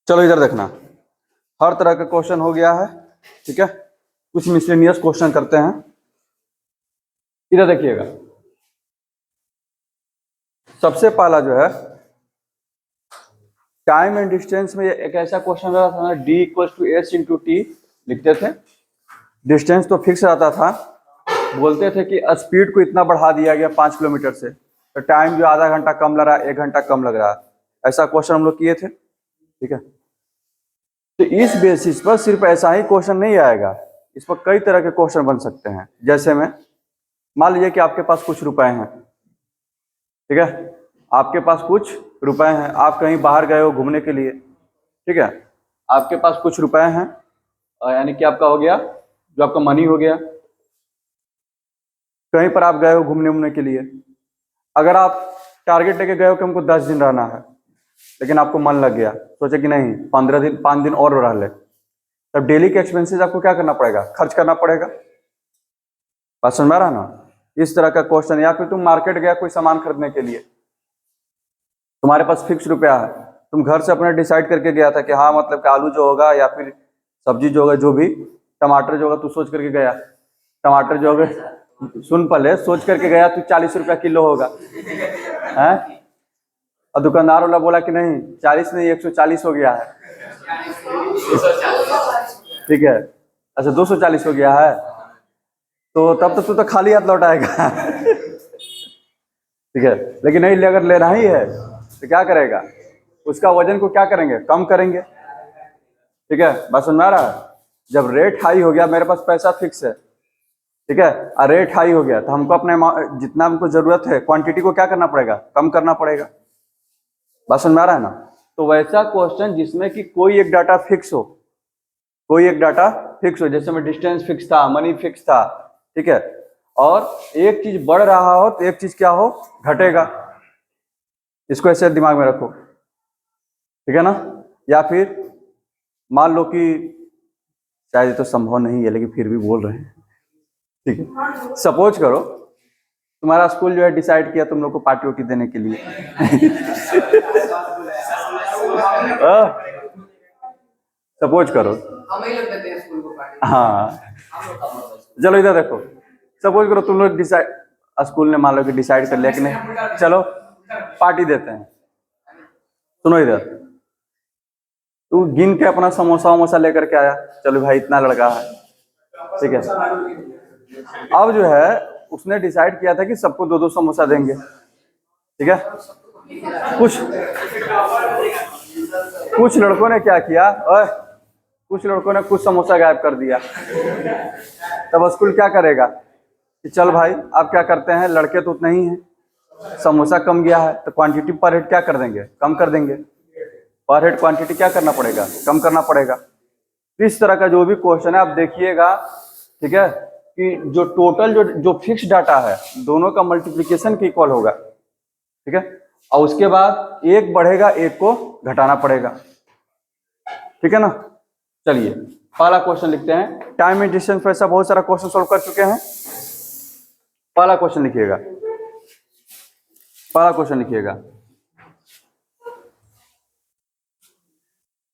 चलो इधर देखना, हर तरह का क्वेश्चन हो गया है, ठीक है। कुछ मिसलेनियस क्वेश्चन करते हैं। इधर देखिएगा, सबसे पहला जो है टाइम एंड डिस्टेंस में एक ऐसा क्वेश्चन रहा था ना, D equal to H into T लिखते थे। डिस्टेंस तो फिक्स रहता था, बोलते थे कि स्पीड को इतना बढ़ा दिया गया 5 किलोमीटर से, तो टाइम जो आधा घंटा कम लग रहा है, 1 घंटा कम लग रहा है। ऐसा क्वेश्चन हम लोग किए थे, ठीक है। तो इस बेसिस पर सिर्फ ऐसा ही क्वेश्चन नहीं आएगा, इस पर कई तरह के क्वेश्चन बन सकते हैं। जैसे में मान लीजिए कि आपके पास कुछ रुपए हैं, ठीक है, आपके पास कुछ रुपए हैं, आप कहीं बाहर गए हो घूमने के लिए, ठीक है, आपके पास कुछ रुपए हैं, यानी कि आपका हो गया जो आपका मनी हो गया, कहीं पर आप गए हो घूमने के लिए। अगर आप टारगेट लेके गए हो कि हमको 10 दिन रहना है, लेकिन आपको मन लग गया, सोचे कि नहीं 15 दिन 5 दिन और रह ले, तब डेली के एक्सपेंसेस आपको क्या करना पड़ेगा, खर्च करना पड़ेगा। बात समझ में आ रहा ना, इस तरह का क्वेश्चन। या फिर तुम मार्केट गया कोई सामान खरीदने के लिए, तुम्हारे पास फिक्स रुपया है, तुम घर से अपने डिसाइड करके गया था कि हाँ मतलब कि आलू जो होगा या फिर सब्जी जो होगा, जो भी टमाटर जो होगा, तू सोच करके गया, टमाटर जो होगा, सुन पहले, सोच करके गया तू 40 रुपया किलो होगा, है, और दुकानदार वाला बोला कि नहीं 40 नहीं 140 हो गया है, ठीक है, अच्छा 240 हो गया है, तो तब तू तो खाली हाथ लौटाएगा ठीक है। लेकिन नहीं, अगर लेना ही है तो क्या करेगा, उसका वजन को क्या करेंगे, कम करेंगे, ठीक है। बात समझ में आ रहा है। जब रेट हाई हो गया, मेरे पास पैसा फिक्स है, ठीक है, और रेट हाई हो गया, तो हमको अपने जितना हमको जरूरत है क्वांटिटी को क्या करना पड़ेगा, कम करना पड़ेगा। बात समझ में आ रहा है ना। तो वैसा क्वेश्चन जिसमें कि कोई एक डाटा फिक्स हो, कोई एक डाटा फिक्स हो, जैसे में डिस्टेंस फिक्स था, मनी फिक्स था, ठीक है, और एक चीज बढ़ रहा हो तो एक चीज क्या हो, घटेगा। इसको ऐसे दिमाग में रखो, ठीक है ना। या फिर मान लो कि शायद ये तो संभव नहीं है, लेकिन फिर भी बोल रहे हैं, ठीक है। सपोज करो तुम्हारा स्कूल जो है डिसाइड किया तुम लोग को पार्टी वार्टी देने के लिए सपोज करो, हाँ, चलो इधर देखो, सपोज करो तुम लोग डिसाइड, स्कूल ने मान लो कि डिसाइड कर लिया कि नहीं चलो पार्टी देते हैं। सुनो इधर, तू गिन के अपना समोसा वमोसा लेकर के आया, चलो भाई इतना लड़का है, ठीक है। अब जो है उसने डिसाइड किया था कि सबको 2-2 समोसा देंगे, ठीक है। कुछ लड़कों ने क्या किया, कुछ लड़कों ने कुछ समोसा गायब कर दिया। तब स्कूल क्या करेगा कि चल भाई आप क्या करते हैं, लड़के तो उतने ही हैं, समोसा कम गया है तो क्वांटिटी पर हेड क्या कर देंगे, कम कर देंगे, पर हेड क्वांटिटी क्या करना पड़ेगा, कम करना पड़ेगा। इस तरह का जो भी क्वेश्चन है आप देखिएगा, ठीक है, कि जो टोटल जो फिक्स डाटा है दोनों का मल्टीप्लिकेशन की इक्वल होगा, ठीक है, और उसके बाद एक बढ़ेगा एक को घटाना पड़ेगा, ठीक है ना। चलिए पहला क्वेश्चन लिखते हैं। टाइम एंड डिस्टेंस पर ऐसा बहुत सारा क्वेश्चन सॉल्व कर चुके हैं। पहला क्वेश्चन लिखिएगा, पहला क्वेश्चन लिखिएगा,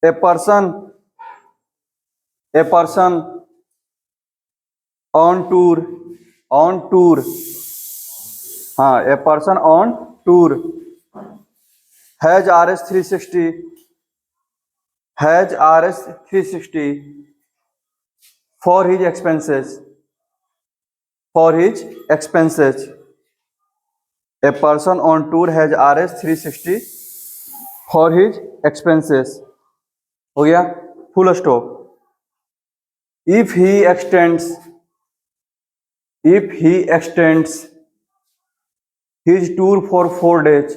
ए पर्सन ऑन टूर, हाँ, a person on tour has RS 360 for his expenses, a person on tour has RS 360 for his expenses, हो गया, full stop. if he extends his tour for 4 days,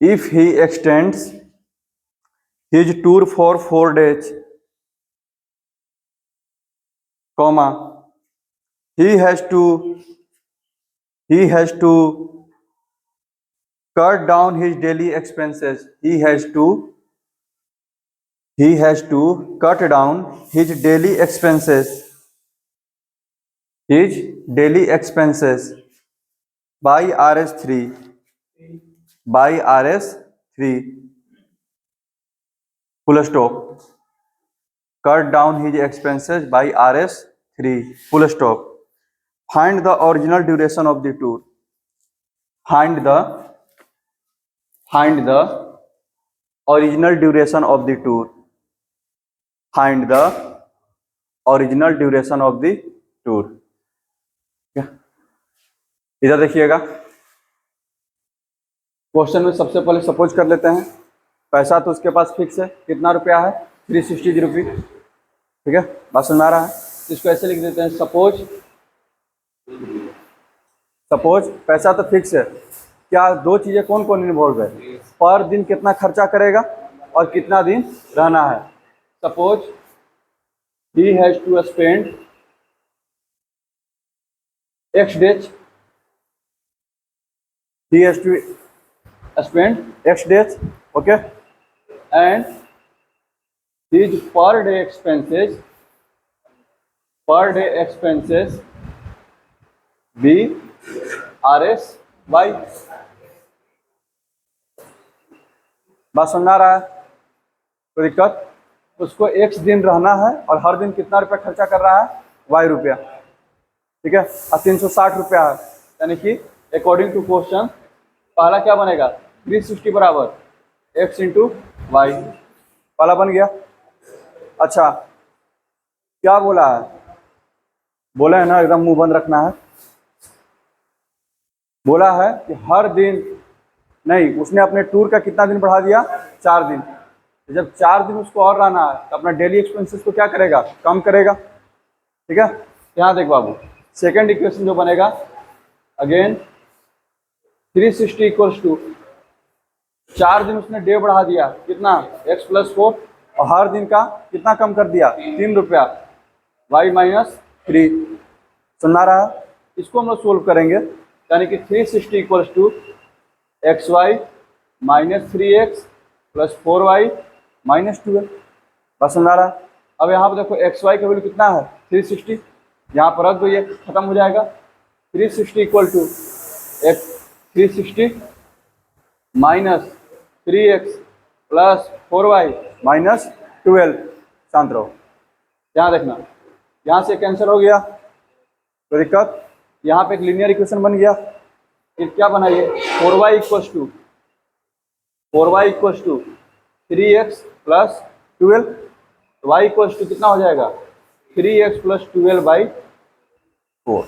if he extends his tour for 4 days, comma, he has to cut down his daily expenses, he has to cut down his daily expenses by RS 3, full stop, cut down his expenses by RS3, full stop, find the original duration of the tour, find the original duration of the tour, find the original duration of the tour। इधर देखिएगा, question में सबसे पहले suppose कर लेते हैं, पैसा तो उसके पास फिक्स है, कितना रुपया है 360 रुपये, ठीक है, बात समझ में आ रहा है। इसको ऐसे लिख देते हैं, सपोज पैसा तो फिक्स है, क्या दो चीजें कौन कौन इन्वॉल्व है, पर दिन कितना खर्चा करेगा और कितना दिन रहना है। Suppose he has to spend X days, he has to spend X days, okay, and his per day expenses be RS/Y। बात समझ आ रहा है, कोई दिक्कत। उसको X दिन रहना है और हर दिन कितना रुपया खर्चा कर रहा है, Y रुपया, ठीक है, और 360 रुपया है, यानी कि अकॉर्डिंग टू क्वेश्चन पहला क्या बनेगा, 360 बराबर X इंटू वाई, पहला बन गया। अच्छा, क्या बोला है, बोला है ना एकदम मुंह बंद रखना है, बोला है कि हर दिन नहीं, उसने अपने टूर का कितना दिन बढ़ा दिया, 4 दिन। जब 4 दिन उसको और रहना है तो अपना डेली एक्सपेंसेस को क्या करेगा, कम करेगा, ठीक है। यहाँ देख बाबू, सेकेंड इक्वेशन जो बनेगा, अगेन 360 इक्वल्स टू 4 दिन उसने डे बढ़ा दिया, कितना x + 4, और हर दिन का कितना कम कर दिया, 3 रुपया, y - 3। सुना रहा है, इसको हम लोग सोल्व करेंगे, यानी कि 360 equals to xy - 3x + 4y - 12। बस सुना रहा है। अब यहाँ पर देखो xy का वैल्यू कितना है, 360, यहाँ पर रख दो, ये खत्म हो जाएगा। 360 इक्वल टू 360 - 3x + 4y - 12। शांत रहो, यहाँ देखना, यहाँ से कैंसिल हो गया, कोई दिक्कत। यहाँ पे एक लीनियर इक्वेशन बन गया, फिर क्या बना ये 4y equals to 3x + 12, y equals to कितना हो जाएगा, 3x + 12/4।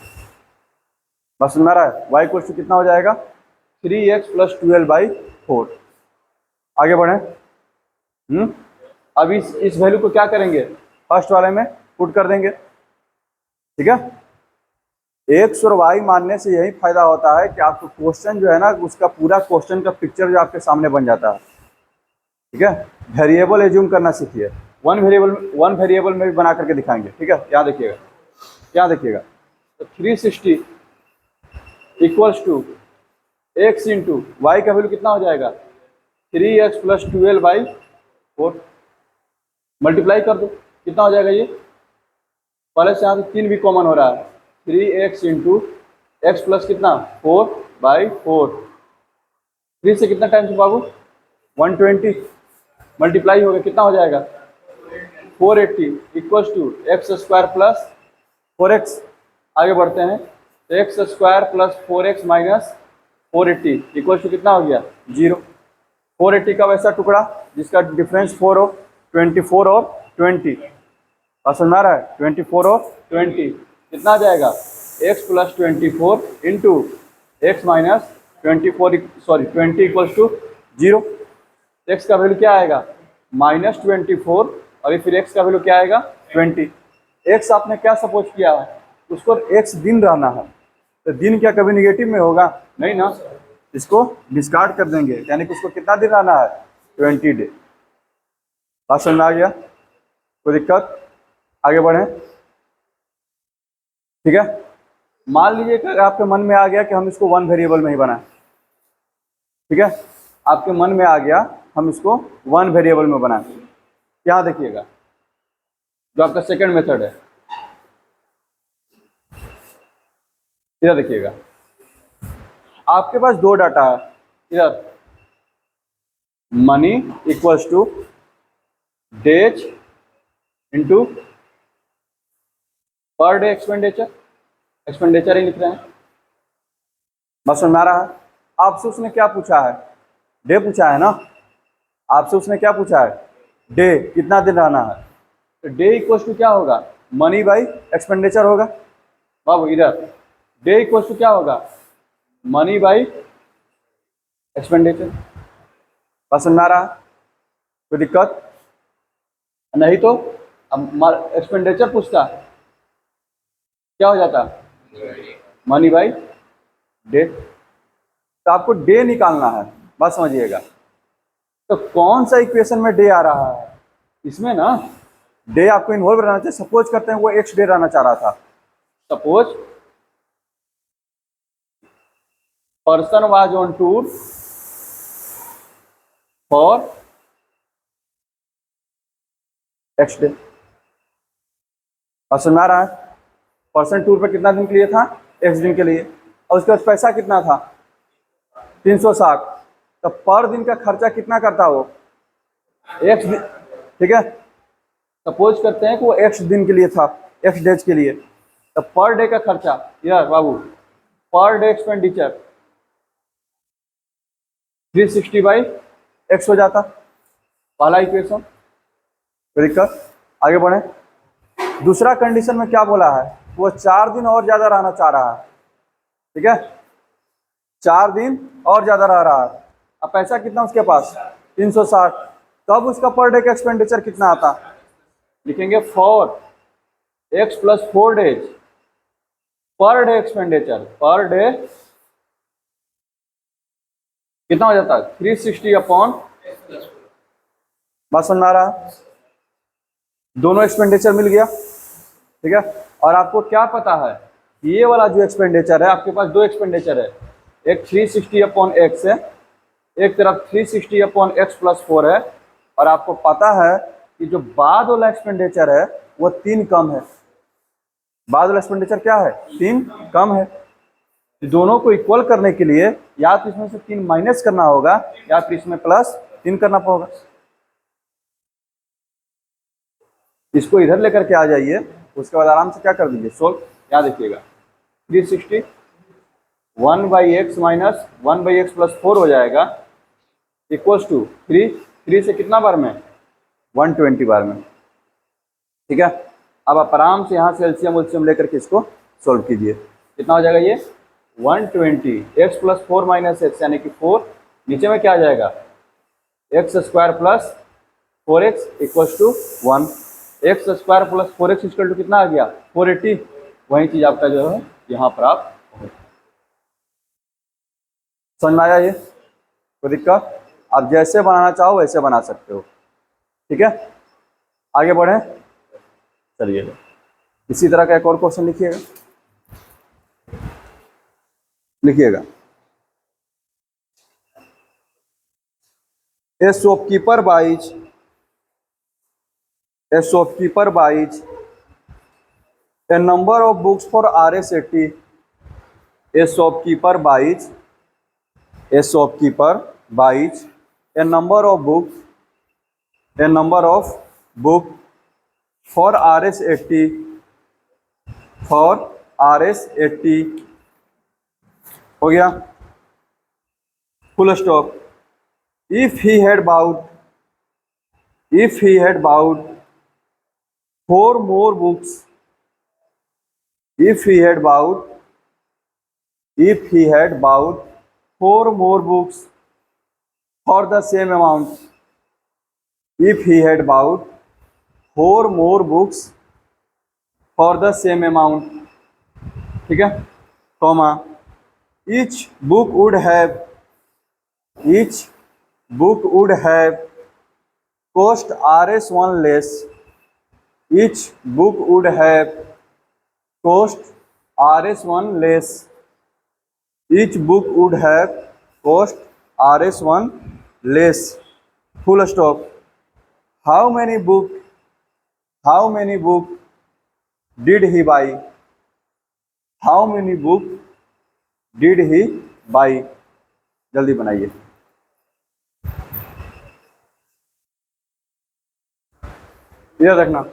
बस सुन रहा है, y इक्वल्स टू कितना हो जाएगा, 3x + 12/4। आगे बढ़े, अब इस वैल्यू को क्या करेंगे, फर्स्ट वाले में पुट कर देंगे, ठीक है। एक्स और वाई मानने से यही फायदा होता है कि आपको क्वेश्चन जो है ना, उसका पूरा क्वेश्चन का पिक्चर जो आपके सामने बन जाता है, ठीक है। वेरिएबल एज्यूम करना सीखिए, वन वेरिएबल में भी बना करके दिखाएंगे, ठीक है। यहाँ देखिएगा, तो 360 equals to x into y का वैल्यू कितना हो जाएगा, 3x + 12/4। मल्टीप्लाई कर दो, कितना हो जाएगा ये, पहले से यहाँ से 3 भी कॉमन हो रहा है, 3x इंटू x प्लस कितना 4/4। 3 से कितना टाइम्स बाबू, 120, मल्टीप्लाई हो गया, कितना हो जाएगा 480 इक्वल्स टू x² + 4x। आगे बढ़ते हैं, तो x² + 4x - 480 इक्वल्स टू कितना हो गया 0। 480 का वैसा टुकड़ा जिसका डिफरेंस 4 हो, 24 और 20, समझ में आ रहा है, 24 और 20 कितना आ जाएगा, x + 24 into x - 20 equals to 0। x का वैल्यू क्या आएगा -24, और फिर x का वैल्यू क्या आएगा 20। x आपने क्या सपोज किया है, उसको x दिन रहना है, तो दिन क्या कभी निगेटिव में होगा, नहीं ना, इसको डिस्कार्ड कर देंगे, यानी कि उसको कितना दिन रहना है 20 डे। बात समझ में आ गया, कोई दिक्कत, आगे बढ़े, ठीक है। मान लीजिए कि आपके मन में आ गया कि हम इसको वन वेरिएबल में ही बनाएं, ठीक है, आपके मन में आ गया हम इसको वन वेरिएबल में बनाएं। यहाँ देखिएगा, जो आपका सेकंड मेथड है, इधर देखिएगा, आपके पास 2 डाटा है, इधर money equals to days into per day expenditure, expenditure ही लिख रहे हैं। बस समझ में आ रहा है? आपसे उसने क्या पूछा है? डे पूछा है ना, आपसे उसने क्या पूछा है? डे, कितना दिन रहना है। तो डे इक्वल टू क्या होगा? मनी बाई एक्सपेंडिचर होगा। बाबू इधर डे इक्वल टू क्या होगा? Money by expenditure. बस समझ में आ रहा है? कोई दिक्कत नहीं? तो अब एक्सपेंडिचर पूछता क्या हो जाता? Money by day. तो आपको डे निकालना है, बात समझिएगा। तो कौन सा इक्वेशन में डे आ रहा है? इसमें ना डे आपको इन्वॉल्व रहना चाहिए। सपोज करते हैं वो एक्स डे रहना चाह रहा था। Suppose person was on tour for x day. समझ में आ रहा है? पर्सन टूर पे कितना दिन के लिए था? एक्स दिन के लिए। और उसके पास पैसा कितना था? 360। तो पर दिन का खर्चा कितना करता वो? एक्स दिन, ठीक है। सपोज करते हैं कि वो एक्स दिन के लिए था, एक्स डेज के लिए। तो पर डे का खर्चा, यार बाबू, पर डे एक्सपेंडिचर 360 बाई एक्स हो जाता। पहला इक्वेशन। कोई दिक्कत? आगे बढ़े। दूसरा कंडीशन में क्या बोला है? वो 4 दिन और ज्यादा रहना चाह रहा है, ठीक है। 4 दिन और ज्यादा रह रहा है। अब पैसा कितना उसके पास? 360। तब उसका पर डे का एक्सपेंडिचर कितना आता? लिखेंगे फॉर एक्स प्लस 4 डेज पर डे एक्सपेंडिचर। पर डे कितना हो जाता है? 360 अपॉन, बात समझ आ रहा है? दोनों एक्सपेंडिचर मिल गया, ठीक है। और आपको क्या पता है? ये वाला जो एक्सपेंडिचर है, आपके पास दो एक्सपेंडिचर है, एक 360 अपॉन एक्स है, एक तरफ 360 अपॉन एक्स प्लस 4 है। और आपको पता है कि जो बाद वाला एक्सपेंडिचर है वो 3 कम है। बाद वाला एक्सपेंडिचर क्या है? 3 कम है। दोनों को इक्वल करने के लिए या तो इसमें से 3 माइनस करना होगा या फिर इसमें प्लस 3 करना होगा। इसको इधर लेकर के आ जाइए, उसके बाद आराम से क्या कर दीजिए? सोल्व। क्या देखिएगा? 360 1 by x minus 1 by x plus 4 हो जाएगा, इक्वल्स टू 3 से कितना बार में? 120 बार में, ठीक है। अब आप आराम से यहाँ से एलसीएम उलसीएम लेकर के इसको सोल्व कीजिए। कितना हो जाएगा ये? 120 एक्स प्लस 4 माइनस एक्स यानी कि 4, नीचे में क्या आ जाएगा? X square plus 4x equals to 1। X square plus 4x equal to कितना आ गया? 480। वही चीज आपका जो है यहाँ पर आप समझ में आया? ये कोई दिक्कत? आप जैसे बनाना चाहो वैसे बना सकते हो, ठीक है। आगे बढ़े, चलिए। इसी तरह का एक और क्वेश्चन लिखिएगा, लिखिएगा। A shopkeeper buys, a shopkeeper buys a number of books for RS80. A shopkeeper buys, a shopkeeper buys a number of books, a number of book for RS80, for RS80 हो गया, full stop. If he had bought, if he had bought 4 more books, if he had bought, if he had bought 4 more books for the same amount, if he had bought 4 more books for the same amount, ठीक है, comma, each book would have, each book would have cost RS1 less, each book would have cost RS1 less, each book would have cost RS1 less, full stop. How many book, how many book did he buy? How many book did he buy? जल्दी बनाइए। ये देखना,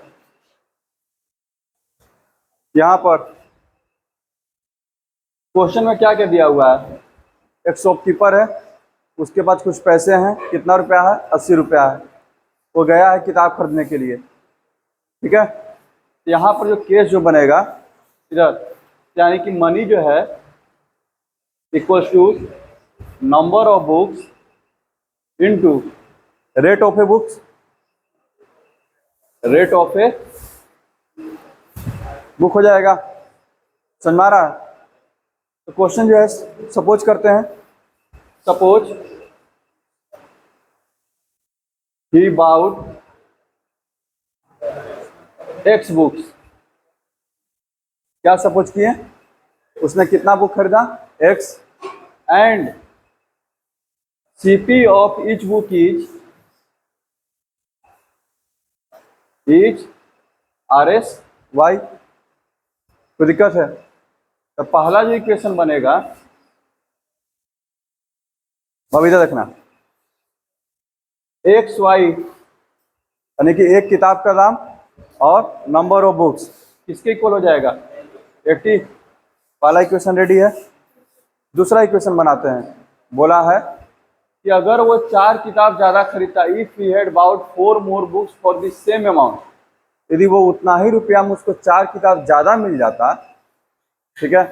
यहाँ पर question में क्या क्या दिया हुआ है। एक शॉपकीपर है, उसके पास कुछ पैसे हैं, कितना रुपया है, 80 रुपया है। वो गया है किताब खरीदने के लिए, ठीक है। तो यहाँ पर जो केस जो बनेगा इधर, यानी कि मनी जो है equals to number of books into rate of a books, rate of a book हो जाएगा। समझ में आ रहा है? तो क्वेश्चन जो है सपोज करते हैं, suppose he bought x books. क्या सपोज किए, उसने कितना बुक खरीदा, x, and CP of each book is RS y. कोई दिक्कत है? तो पहला जो इक्वेशन बनेगा, अब इधर देखना, एक्स वाई यानी कि एक किताब का दाम और नंबर ऑफ बुक्स किसके इक्वल हो जाएगा, 80। पहला इक्वेशन रेडी है। दूसरा इक्वेशन बनाते हैं, बोला है कि अगर वो 4 किताब ज़्यादा खरीदता, if he had bought 4 more books for the same amount, यदि वो उतना ही रुपया में उसको 4 किताब ज़्यादा मिल जाता, ठीक है,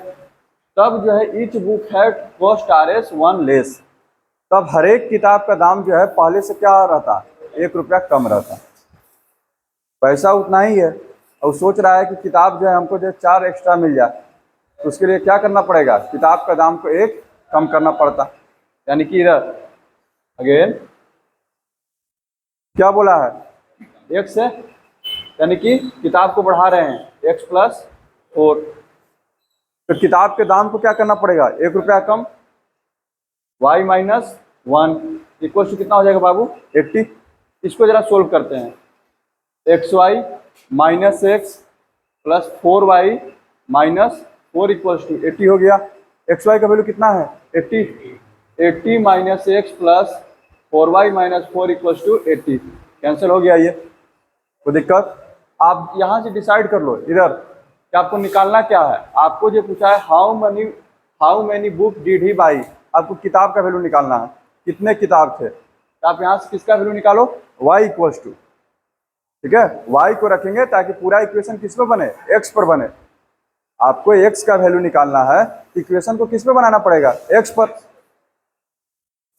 तब जो है ईच बुक है कॉस्ट RS 1 लेस। तब हर एक किताब का दाम जो है पहले से क्या रहता, 1 रुपया कम रहता। पैसा उतना ही है और सोच रहा है कि किताब जो है हमको जो 4 एक्स्ट्रा मिल जाए, तो उसके लिए क्या करना पड़ेगा, किताब का दाम को 1 कम करना पड़ता। यानी कि इधर अगेन क्या बोला है, x है, यानी कि किताब को बढ़ा रहे हैं x + 4। तो किताब के दाम को क्या करना पड़ेगा, 1 रुपया कम, y - 1 इक्वल टू कितना हो जाएगा बाबू, 80। इसको जरा सोल्व करते हैं, xy - x + 4y - 4 equal to 80 हो गया। xy का वैल्यू कितना है, 80। 80 - x + 4y - 4 equal to 80। Cancel हो गया ये, कोई दिक्कत? आप यहाँ से डिसाइड कर लो इधर कि आपको निकालना क्या है। आपको जो पूछा है how many book did he by, आपको किताब का वैल्यू निकालना है, कितने किताब थे। तो आप यहाँ से किसका वैल्यू निकालो, y इक्वल टू, ठीक है, y को रखेंगे ताकि पूरा इक्वेशन किस पर बने, x पर बने। आपको x का वैल्यू निकालना है, इक्वेशन को किस पर बनाना पड़ेगा, x पर।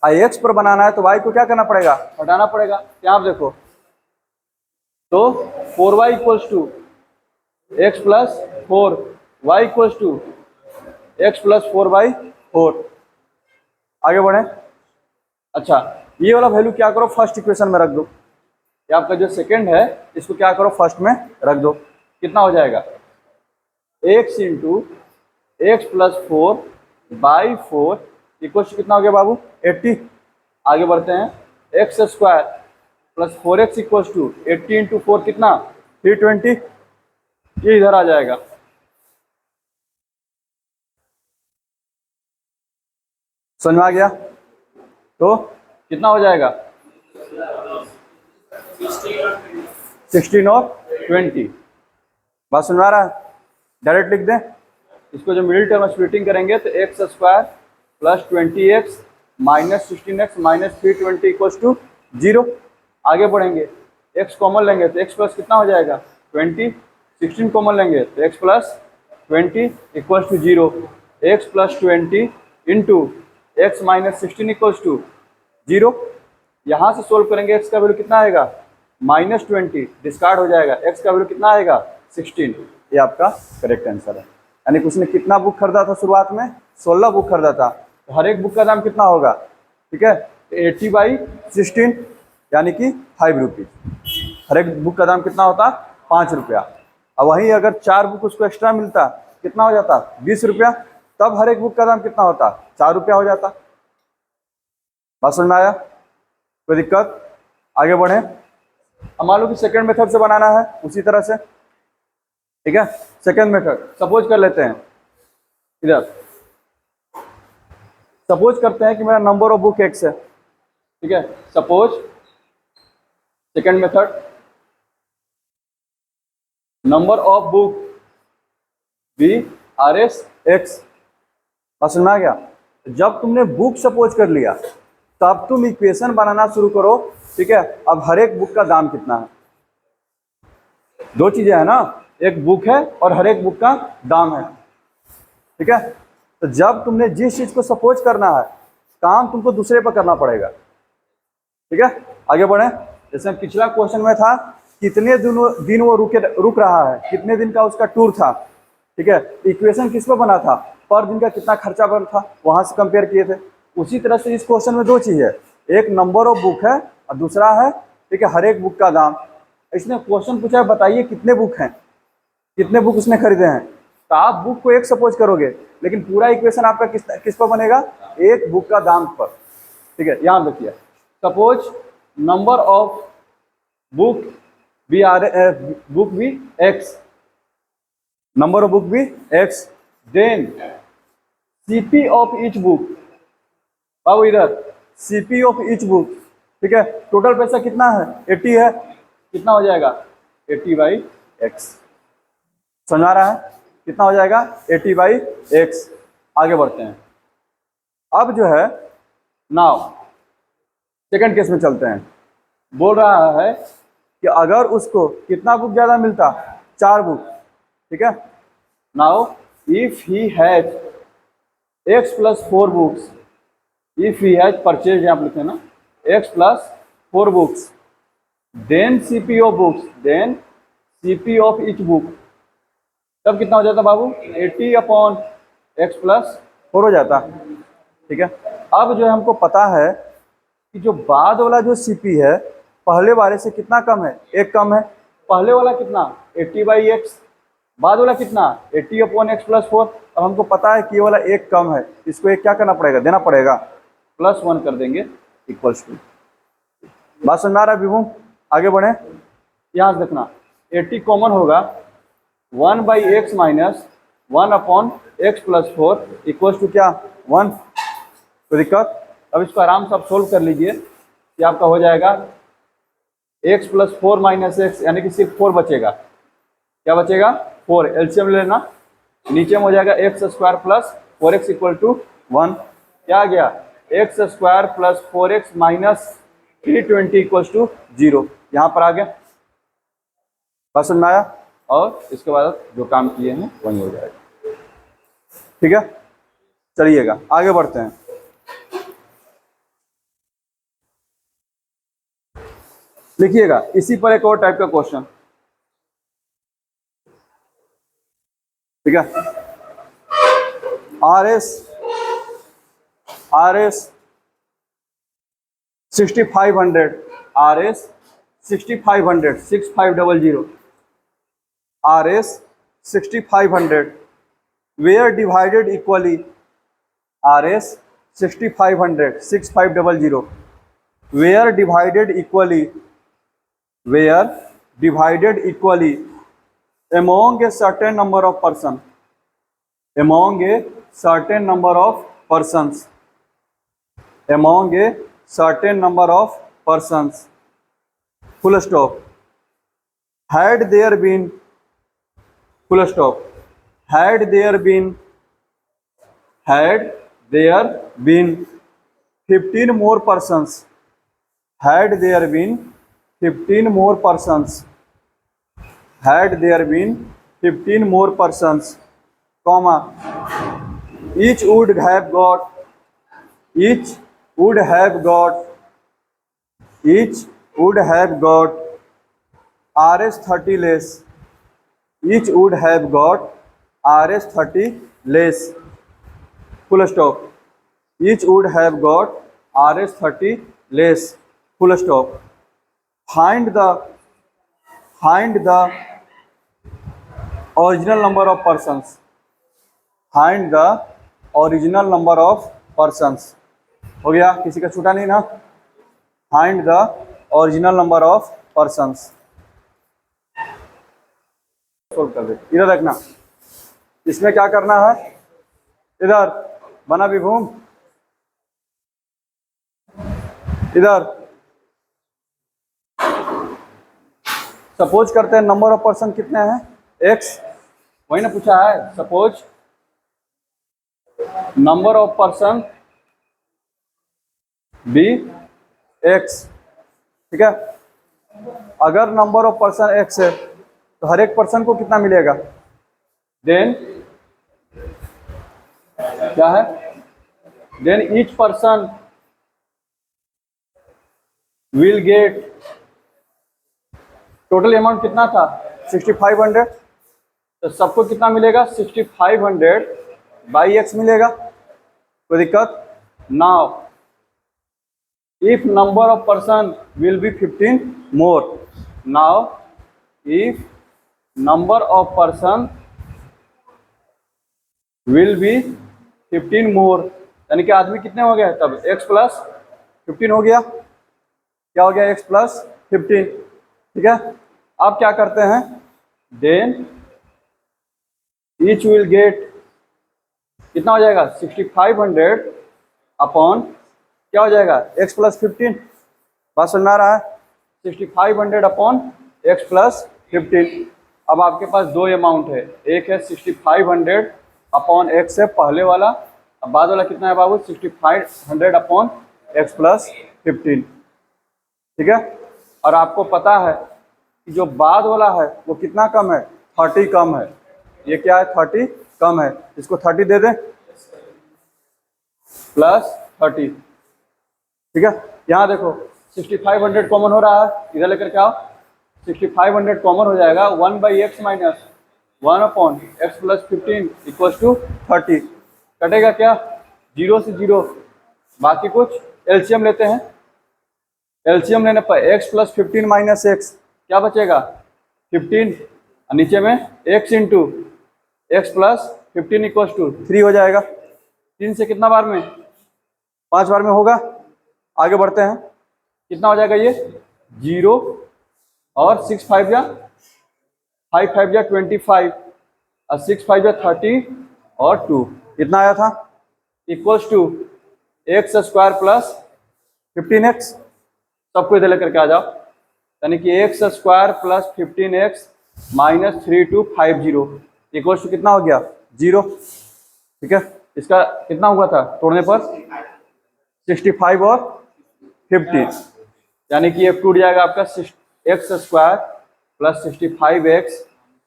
x पर बनाना है तो y को क्या करना पड़ेगा, हटाना पड़ेगा। यहाँ आप देखो, तो 4y equals to x + 4, y equals to x + 4/4। आगे बढ़े। अच्छा, ये वाला वैल्यू क्या करो, फर्स्ट इक्वेशन में रख दो। ये आपका जो सेकंड है, इसको क्या करो, फर्स्ट में रख दो। कितना हो जाएगा, x × x + 4/4 इक्वल्स कितना हो गया बाबू, 80। आगे बढ़ते हैं, x² + 4x इक्वल्स टू 80 × 4 कितना, 320। ये इधर आ जाएगा। समझ में आ गया? तो कितना हो जाएगा, 16 और 20। बात समझ में आ रहा है? डायरेक्ट लिख दें इसको, जो मिडिल टर्म स्प्लिटिंग करेंगे तो x² + 20x - 16x - 320 equals to 0। आगे बढ़ेंगे, x कॉमन लेंगे तो x प्लस कितना हो जाएगा, 20। 16 कॉमन लेंगे तो x + 20 equals to 0। x + 20 into x - 16 equals to 0। यहाँ से सोल्व करेंगे, x का वैल्यू कितना आएगा, -20 डिस्कार्ड हो जाएगा, x का वैल्यू कितना आएगा, 16। ये आपका करेक्ट आंसर है। यानी कि उसने कितना बुक खरीदा था शुरुआत में, 16 बुक खरीदा था। तो हर एक बुक का दाम कितना होगा, ठीक है, 80/16 यानी कि 5 रुपीज़। हर एक बुक का दाम कितना होता, 5 रुपया। और वहीं अगर 4 बुक उसको एक्स्ट्रा मिलता, कितना हो जाता, 20 रुपया। तब हर एक बुक का दाम कितना होता, 4 रुपया हो जाता। बात समझ में आया? कोई दिक्कत? आगे बढ़े। अब मान लो कि सेकेंड मेथड से बनाना है उसी तरह से, ठीक है। सेकेंड मेथड सपोज कर लेते हैं, इधर सपोज करते हैं कि मेरा नंबर ऑफ बुक x है, ठीक है। Suppose second method, number of book be R S x. बात समझ में आ गया? जब तुमने बुक सपोज कर लिया तब तुम इक्वेशन बनाना शुरू करो, ठीक है। अब हर एक बुक का दाम कितना है, दो चीजें है ना, एक बुक है और हर एक बुक का दाम है, ठीक है। तो जब तुमने जिस चीज को सपोज करना है, काम तुमको दूसरे पर करना पड़ेगा, ठीक है। आगे बढ़े। जैसे पिछला क्वेश्चन में था कितने दिन वो रुक रहा है, कितने दिन का उसका टूर था, ठीक है। इक्वेशन किस पर बना था, पर दिन का कितना खर्चा बन था, वहां से कंपेयर किए थे। उसी तरह से इस क्वेश्चन में दो चीज है, एक नंबर ऑफ बुक है और दूसरा है, ठीक है, हर एक बुक का दाम। इसने क्वेश्चन पूछा है बताइए कितने बुक हैं, कितने बुक उसने खरीदे हैं। तो आप बुक को एक सपोज करोगे, लेकिन पूरा इक्वेशन आपका किस पर बनेगा, एक बुक का दाम पर, ठीक है। यहाँ देखिए, suppose number of book be x, number of book be x, then CP of each book, अब इधर सीपी ऑफ ईच बुक, ठीक है। टोटल पैसा कितना है, 80 है, कितना हो जाएगा 80/x। समझ आ रहा है, कितना हो जाएगा 80/x। आगे बढ़ते हैं। अब जो है नाउ सेकंड केस में चलते हैं। बोल रहा है कि अगर उसको कितना बुक ज्यादा मिलता, 4 बुक, ठीक है। Now if he has x + 4 books, if he has purchase, आप लिखे ना x + 4 books, then CP of books, then CP of each book, तब कितना हो जाता बाबू, 80/x + 4 हो जाता, ठीक है। अब जो हमको पता है कि जो बाद वाला जो सीपी है पहले वाले से कितना कम है, एक कम है। पहले वाला कितना 80/x, बाद वाला कितना 80/x + 4। अब हमको पता है कि ये वाला एक कम है, इसको एक क्या करना पड़ेगा, देना पड़ेगा, +1 कर देंगे इक्वल्स टू। बात समझ में आ रहा है विभू? आगे बढ़े। यहाँ से देखना 80 कॉमन होगा, 1/x - 1/x + 4 इक्वल्स टू क्या 1। कोई दिक्कत? अब इसको आराम से आप सोल्व कर लीजिए कि आपका हो जाएगा x + 4 - x, यानी कि सिर्फ 4 बचेगा। क्या बचेगा 4, एलसीएम ले लेना, नीचे में हो जाएगा x² + 4x = 1। क्या आ गया x² + 4x - 320 = 0। यहाँ पर आ गया, पसंद आया, और इसके बाद जो काम किए हैं वही हो जाएगा, ठीक है। चलिएगा आगे बढ़ते हैं। लिखिएगा इसी पर एक और टाइप का क्वेश्चन, ठीक है। RS 6500, RS 6500, 6500, RS 6500 where divided equally, RS 6500 6500 where divided equally, where divided equally among a certain number of person, among a certain number of persons, among a certain number of persons, full stop, had there been, full stop, had there been 15 more persons, had there been 15 more persons, had there been 15 more persons, comma, each would have got, each would have got, each would have got RS 30 less, each would have got RS 30 less, full stop, each would have got RS 30 less, full stop. Find the original number of persons, find the original number of persons। हो गया, किसी का छूटा नहीं ना। Find the original number of persons, solve कर दे। इधर देखना, इसमें क्या करना है, इधर बना विभूम, इधर सपोज करते हैं नंबर ऑफ पर्सन कितने हैं एक्स, वही ना पूछा है। Suppose number of person be x, ठीक है। अगर नंबर ऑफ पर्सन एक्स है तो हर एक पर्सन को कितना मिलेगा, देन क्या है, then each person will get, total amount कितना था 6500, तो सबको कितना मिलेगा 6500 बाई एक्स मिलेगा, कोई दिक्कत। Now if number of person will be 15 more, now if number of person will be 15 more, यानी कि आदमी कितने हो गए तब x प्लस 15 हो गया, क्या हो गया x प्लस 15, ठीक है। अब क्या करते हैं, देन each will get, कितना हो जाएगा 6500 अपॉन क्या हो जाएगा x प्लस 15, बात समझ में आ रहा है, 6500 अपॉन x प्लस 15। अब आपके पास दो अमाउंट है, एक है 6500 अपॉन x है पहले वाला, अब बाद वाला कितना है बाबू 6500 अपॉन x प्लस 15, ठीक है। और आपको पता है कि जो बाद वाला है वो कितना कम है, 30 कम है, ये क्या है 30 कम है, इसको 30 दे दें प्लस 30, ठीक है। यहाँ देखो 6500 कॉमन हो रहा है, इधर लेकर के आओ, 6500 कॉमन हो जाएगा, 1 by x minus 1 upon x plus 15 equal to 30, कटेगा क्या 0 से 0, बाकी कुछ एलसीएम लेते हैं, एलसीएम लेने पर एक्स प्लस 15 माइनस एक्स क्या बचेगा 15, और नीचे में x into x plus 15 equal to 3 हो जाएगा, 3 से कितना बार में 5 बार में होगा। आगे बढ़ते हैं, कितना हो जाएगा ये 0 और 6 5 या 5 5 या 25 और 6 5 या 30 और 2 कितना आया था, equals to x square plus 15x, सबको इधर लेकर के आ जाओ, यानी कि x square plus 15x minus 3250 equals to कितना हो गया 0, ठीक है। इसका कितना हुआ था तोड़ने पर 65 और 50, यानी कि ये टूट जाएगा आपका x square plus 65x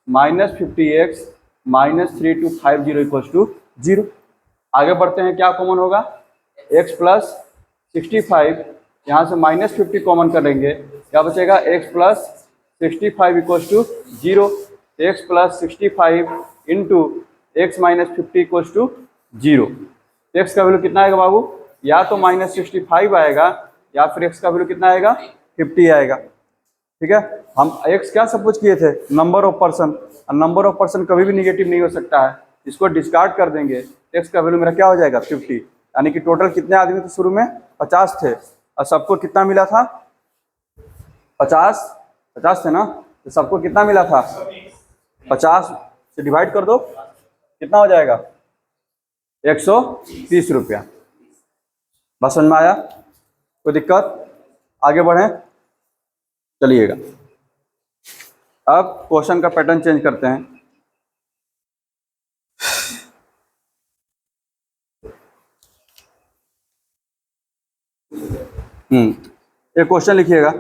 minus 50x minus 3250 equals to 0। आगे बढ़ते हैं, क्या कॉमन होगा x प्लस 65, यहाँ से माइनस 50 कॉमन करेंगे, क्या बचेगा x plus 65 equals to 0, x plus 65 into x minus 50 equals to 0। एक्स का वैल्यू कितना आएगा बाबू, या तो माइनस 65 आएगा या फिर एक्स का वैल्यू कितना आएगा 50 आएगा, ठीक है। हम एक्स क्या सपोज किए थे नंबर ऑफ पर्सन, और नंबर ऑफ पर्सन कभी भी निगेटिव नहीं हो सकता है, इसको डिस्कार्ड कर देंगे, एक्स का वैल्यू मेरा क्या हो जाएगा 50, यानी कि टोटल कितने आदमी थे शुरू में 50 थे, और सबको कितना मिला था 50 थे ना, तो सबको कितना मिला था 50 से डिवाइड कर दो, कितना हो जाएगा 130 रुपया। बस समझ में आया, कोई दिक्कत, आगे बढ़ें, चलिएगा। अब क्वेश्चन का पैटर्न चेंज करते हैं, एक क्वेश्चन लिखिएगा,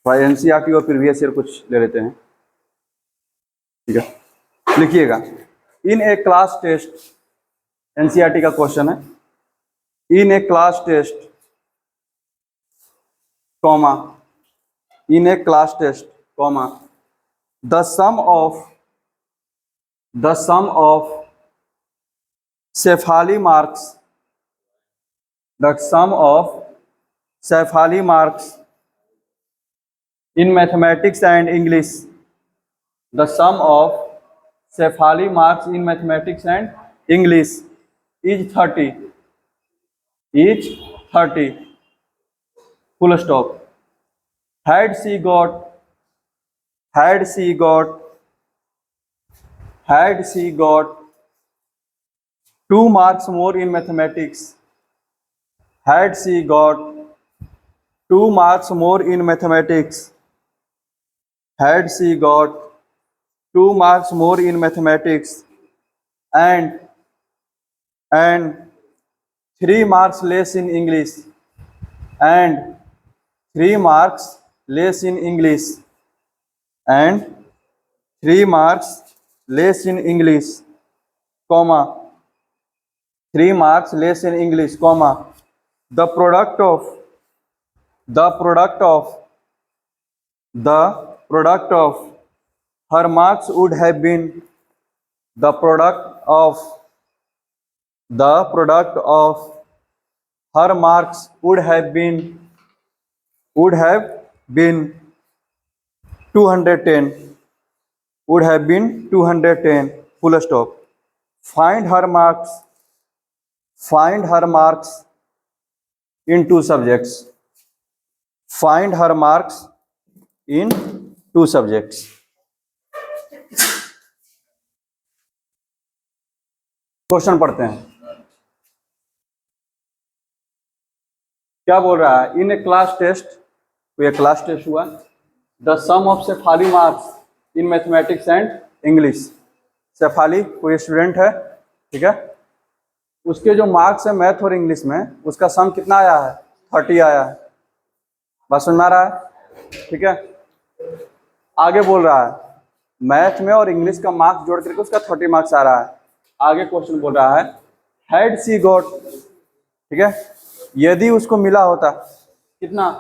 भाई एनसीईआरटी और प्रीवियस ईयर कुछ ले लेते हैं, ठीक है। लिखिएगा, in a class test, NCERT का क्वेश्चन है, in a class test comma, in a class test comma, the sum of Shefali marks, the sum of Shefali marks in mathematics and English, the sum of Shefali marks in mathematics and English is 30, full stop. Had she got 2 marks more in mathematics, had she got 2 marks more in mathematics, had she got 2 marks more in mathematics and 3 marks less in English and 3 marks less in English and 3 marks less in English, comma 3 marks less in English, comma the product of the product of her marks would have been the product of her marks would have been 210, would have been 210, full stop. Find her marks in 2 subjects. Find her marks in 2 subjects. Question पढ़ते हैं। क्या बोल रहा है? In a class test, कोई class test हुआ, the sum of Shefali marks in mathematics and English. Shefali कोई student है, ठीक है, उसके जो मार्क्स है मैथ और इंग्लिश में, उसका सम कितना आया है? 30 आया है। बात समझ में आ रहा है? ठीक है। आगे बोल रहा है मैथ में और इंग्लिश का मार्क्स जोड़ करके उसका 30 मार्क्स आ रहा है। आगे क्वेश्चन बोल रहा है हैड सी गॉट, ठीक है, यदि उसको मिला होता कितना?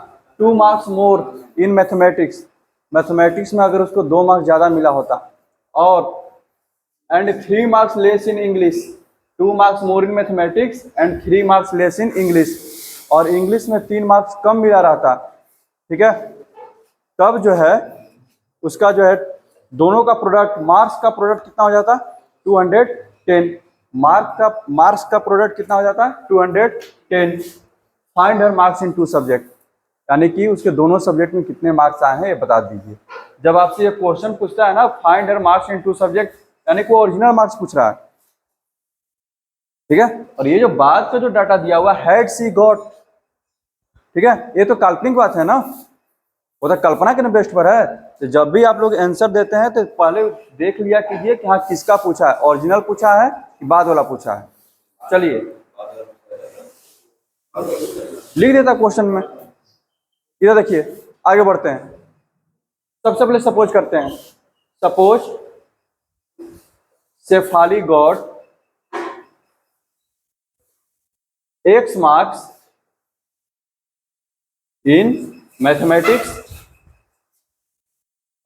2 marks more in mathematics, mathematics में अगर उसको 2 मार्क्स ज़्यादा मिला होता, और and 3 marks less in English, 2 marks more in mathematics and 3 marks less in English, और इंग्लिश में 3 मार्क्स कम मिला रहता, ठीक है, तब जो है उसका जो है दोनों का प्रोडक्ट, मार्क्स का प्रोडक्ट कितना हो जाता? 210। मार्क्स का प्रोडक्ट कितना हो जाता है? 210। Find her marks in 2 subject, यानी कि उसके दोनों सब्जेक्ट में कितने मार्क्स आए हैं ये बता दीजिए। जब आपसे ये क्वेश्चन पूछता है ना find her marks in 2 subject, यानी कि वो ओरिजिनल मार्क्स पूछ रहा है, ठीक है। और ये जो बाद का जो डाटा दिया हुआ हैड सी गॉट, ठीक है, ये तो काल्पनिक बात है ना, वो तो कल्पना के बेस्ट पर है। तो जब भी आप लोग आंसर देते हैं तो पहले देख लिया कीजिए कि हाँ किसका पूछा है, ओरिजिनल पूछा है कि बाद वाला पूछा है। चलिए लिख देता क्वेश्चन में, इधर देखिए, आगे बढ़ते हैं। सबसे पहले सपोज करते हैं, suppose Shefali got X marks in mathematics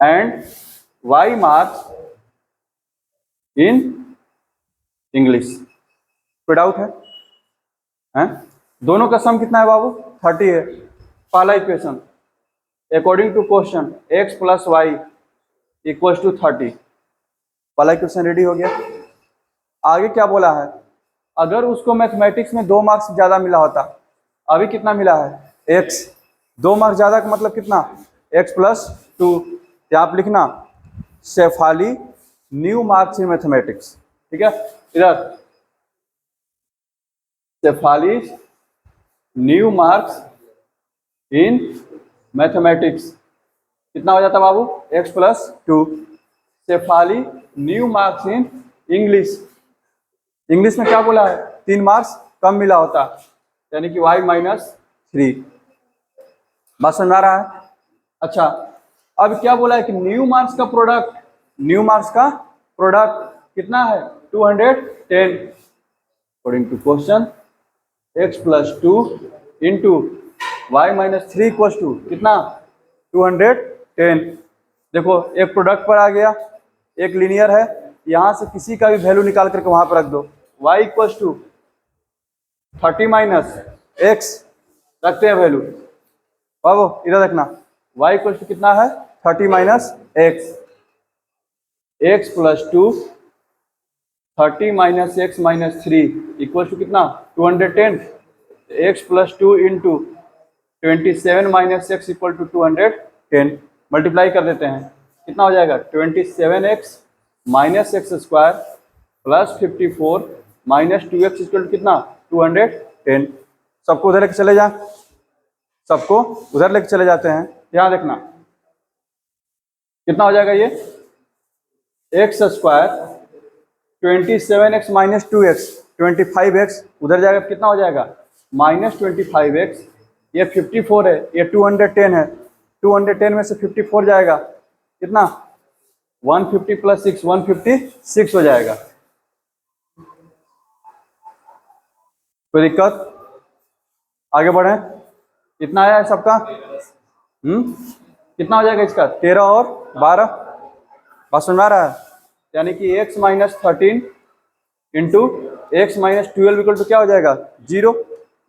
and Y marks in English. कोई डाउट है? हैं? दोनों का सम कितना है बाबू? 30 है। पहला equation according to question x plus y equals to 30, पहला इक्वेशन रेडी हो गया। आगे क्या बोला है? अगर उसको मैथमेटिक्स में 2 मार्क्स ज़्यादा मिला होता, अभी कितना मिला है? x, 2 मार्क्स ज़्यादा का मतलब कितना? x plus 2। तो आप लिखना Shefali new marks in mathematics, ठीक है, इधर Shefali new marks in mathematics कितना हो जाता बाबू? x plus 2। Shefali new marks in English, English में क्या बोला है? 3 मार्क्स कम मिला होता, यानी कि y माइनस 3। बात समझ में आ रहा है? अच्छा, अब क्या बोला है कि न्यू मार्क्स का प्रोडक्ट, न्यू मार्क्स का प्रोडक्ट कितना है? 210। According to question x plus 2 into y minus 3 equals to कितना? 210। देखो एक प्रोडक्ट पर आ गया, एक लीनियर है, यहाँ से किसी का भी वैल्यू निकाल करके वहां पर रख दो। y equals to 30 minus x रखते हैं वैल्यू, बाबू इधर देखना, y इक्वल्स टू कितना है? 30 minus x plus 2, 30 minus x minus 3 equals to कितना? 210। x plus 2 into 27 minus x equal to 210, multiply कर देते हैं, कितना हो जाएगा? 27x minus x square plus 54 minus 2x equal to कितना? 210। सबको उधर लेके चले जा, सबको उधर लेके चले जाते हैं। यहाँ देखना कितना हो जाएगा ये x square 27x minus 2x 25x उधर जाएगा कितना हो जाएगा -25x। ये 54 है, ये 210 है, 210 में से 54 जाएगा कितना 150 प्लस 6 156 हो जाएगा। कोई दिक्कत? आगे बढ़े। कितना आया है सबका? कितना हो जाएगा इसका 13 और 12 बात समझ में आ रहा है? यानी कि x minus 13 into x minus 12 equal to क्या हो जाएगा 0।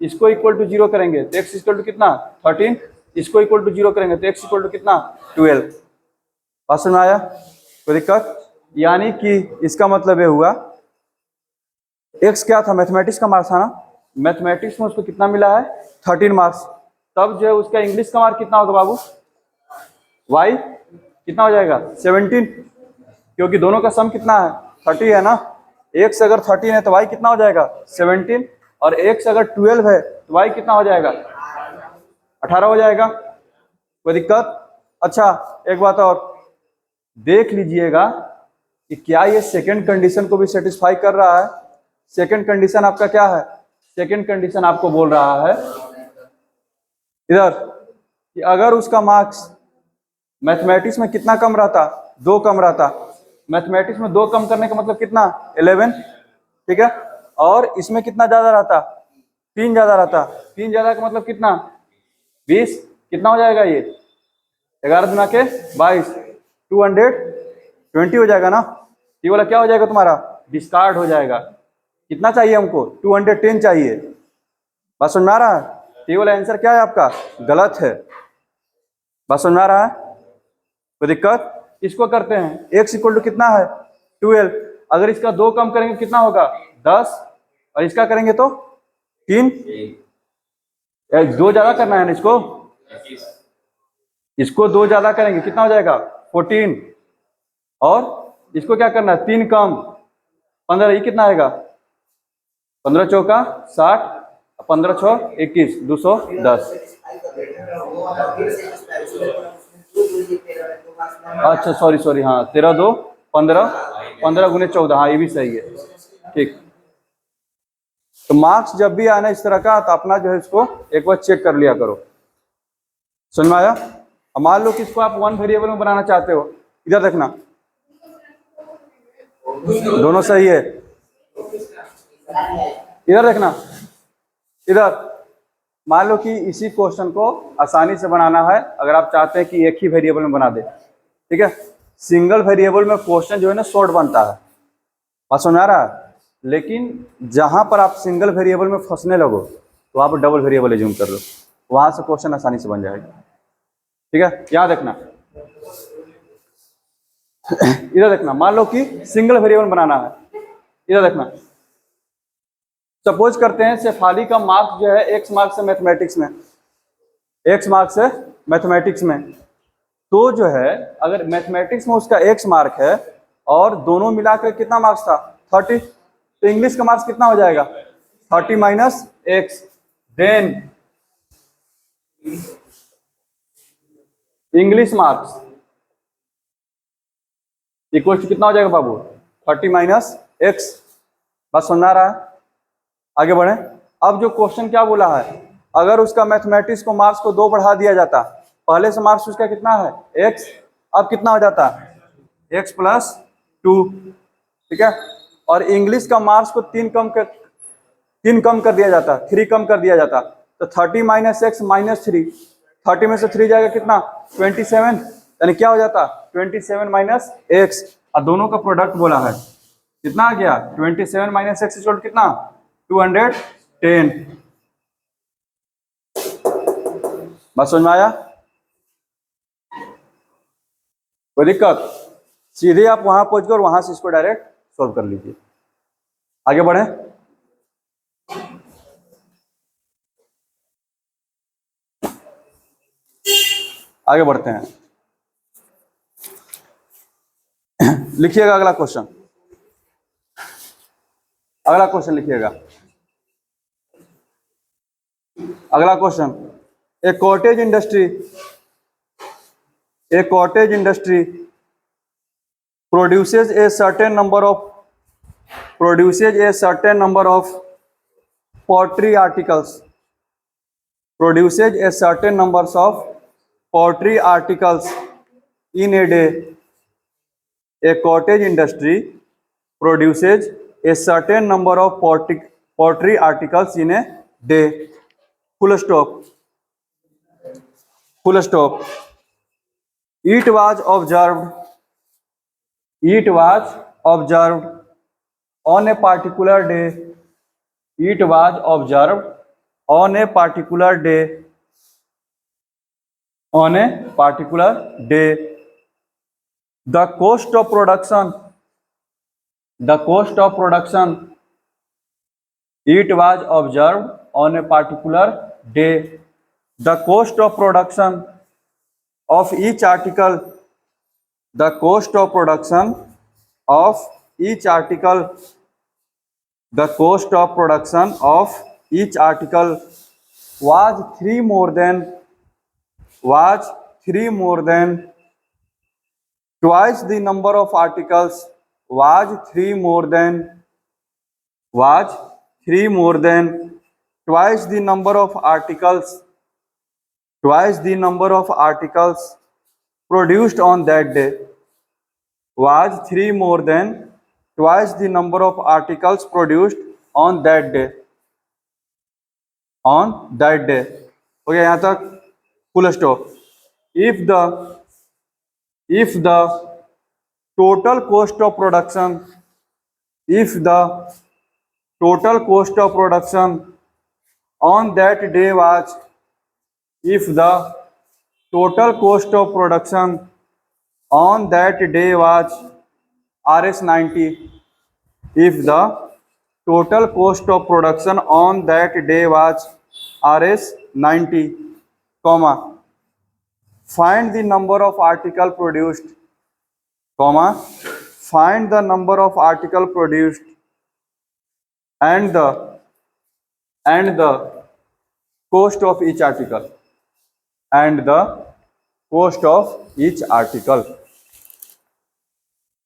इसको इक्वल टू 0 करेंगे तो x इक्वल टू कितना 13, इसको इक्वल टू 0 करेंगे तो x इक्वल टू कितना 12। बात समझ में आया? कोई दिक्कत? यानी कि इसका मतलब ये हुआ x क्या था मैथमेटिक्स का मार्क्स था ना, मैथमेटिक्स में उसको कितना मिला है 13 मार्क्स। तब जो है उसका इंग्लिश का मार्क कितना होगा बाबू y कितना हो जाएगा 17, क्योंकि दोनों का सम कितना है 30 है ना। x अगर 13 है तो y कितना हो जाएगा 17 और x अगर 12 है तो y कितना हो जाएगा 18 हो जाएगा। कोई दिक्कत? अच्छा एक बात और देख लीजिएगा कि क्या ये सेकंड कंडीशन को भी सेटिस्फाई कर रहा है। सेकंड कंडीशन आपका क्या है? सेकंड कंडीशन आपको बोल रहा है इधर कि अगर उसका मार्क्स मैथमेटिक्स में कितना कम रहता 2 कम रहता, मैथमेटिक्स में 2 कम करने का मतलब कितना 11, ठीक है, और इसमें कितना ज्यादा रहता 3 ज्यादा रहता, 3 ज्यादा का मतलब कितना 20, कितना हो जाएगा ये 11 दुना के 22 220 हो जाएगा ना। ये वाला क्या हो जाएगा तुम्हारा डिस्कार्ड हो जाएगा। कितना चाहिए हमको 210 चाहिए। बात समझ में आ रहा है? ये वाला आंसर क्या है आपका गलत है। बात समझ में आ रहा है? कोई दिक्कत? इसको करते हैं x इक्वल टू कितना है 12, अगर इसका 2 कम करेंगे कितना होगा 10 और इसका करेंगे तो 3, 2 ज्यादा करना है ना इसको 2 ज्यादा करेंगे कितना हो जाएगा 14 और इसको क्या करना है 3 कम 15, ये कितना आएगा 15 चौका 60 15 छः 21 210। अच्छा सॉरी हाँ 13 2 15 15 गुने 14, हाँ ये भी सही है ठीक। तो मार्क्स जब भी आना इस तरह का तो अपना जो है इसको एक बार चेक कर लिया करो। समझ में आया? अब मान लो कि इसको आप 1 वेरिएबल में बनाना चाहते हो, इधर देखना दोनों सही है, इधर देखना, इधर मान लो कि इसी क्वेश्चन को आसानी से बनाना है अगर आप चाहते हैं कि एक ही वेरिएबल में बना दे, ठीक है। सिंगल वेरिएबल में क्वेश्चन जो है ना शॉर्ट बनता है, बात समझ आ रहा है। लेकिन जहां पर आप सिंगल वेरिएबल में फंसने लगो तो आप डबल वेरिएबल एज्यूम कर लो, वहां से क्वेश्चन आसानी से बन जाएगा, ठीक है। यहाँ देखना इधर देखना, मान लो कि सिंगल वेरिएबल बनाना है, इधर देखना सपोज करते हैं शेफाली का मार्क्स जो है x मार्क्स है मैथमेटिक्स में, x मार्क्स है मैथमेटिक्स में, तो जो है अगर मैथमेटिक्स में उसका x मार्क है और दोनों मिलाकर कितना मार्क्स था 30, तो इंग्लिश का मार्क्स कितना हो जाएगा 30 minus x, then English marks equal to कितना हो जाएगा बाबू 30 माइनस x। बात समझ आ रहा है? आगे बढ़े। अब जो क्वेश्चन क्या बोला है, अगर उसका मैथमेटिक्स को मार्क्स को 2 बढ़ा दिया जाता, पहले से मार्क्स उसका कितना है x, अब कितना हो जाता x प्लस 2, ठीक है, और इंग्लिश का मार्क्स को 3 कम कर दिया जाता, 3 कम कर दिया जाता, तो 30 माइनस एक्स माइनस 3, 30 में से 3 जाएगा कितना 27, यानी क्या हो जाता 27 माइनस एक्स, और दोनों का प्रोडक्ट बोला है कितना आ गया 27 माइनस एक्स इक्वल कितना 210। बात समझ में आया? कोई दिक्कत? सीधे आप वहां पहुंचकर वहां से इसको डायरेक्ट सॉल्व कर लीजिए। आगे बढ़े। आगे बढ़ते हैं, लिखिएगा अगला क्वेश्चन, अगला क्वेश्चन लिखिएगा। अगला question, A cottage industry produces a certain number of pottery articles, produces a certain numbers of pottery articles in a day. A cottage industry produces a certain number of pottery articles in a day. Full stop. Full stop. It was observed on a particular day. It was observed on a particular day. On a particular day. The cost of production. It was observed on a particular day. The cost of production of each article. The cost of production of each article. The cost of production of each article was three more than twice the number of articles. Was three more than twice the number of articles. Produced on that day. Was three more than twice the number of articles produced on that day. Okay, यहाँ तक full stop. If the total cost of production on that day was Rs90. If the total cost of production on that day was Rs90, comma, find the number of article produced, comma, find the number of article produced and the cost of each article. And the cost of each article.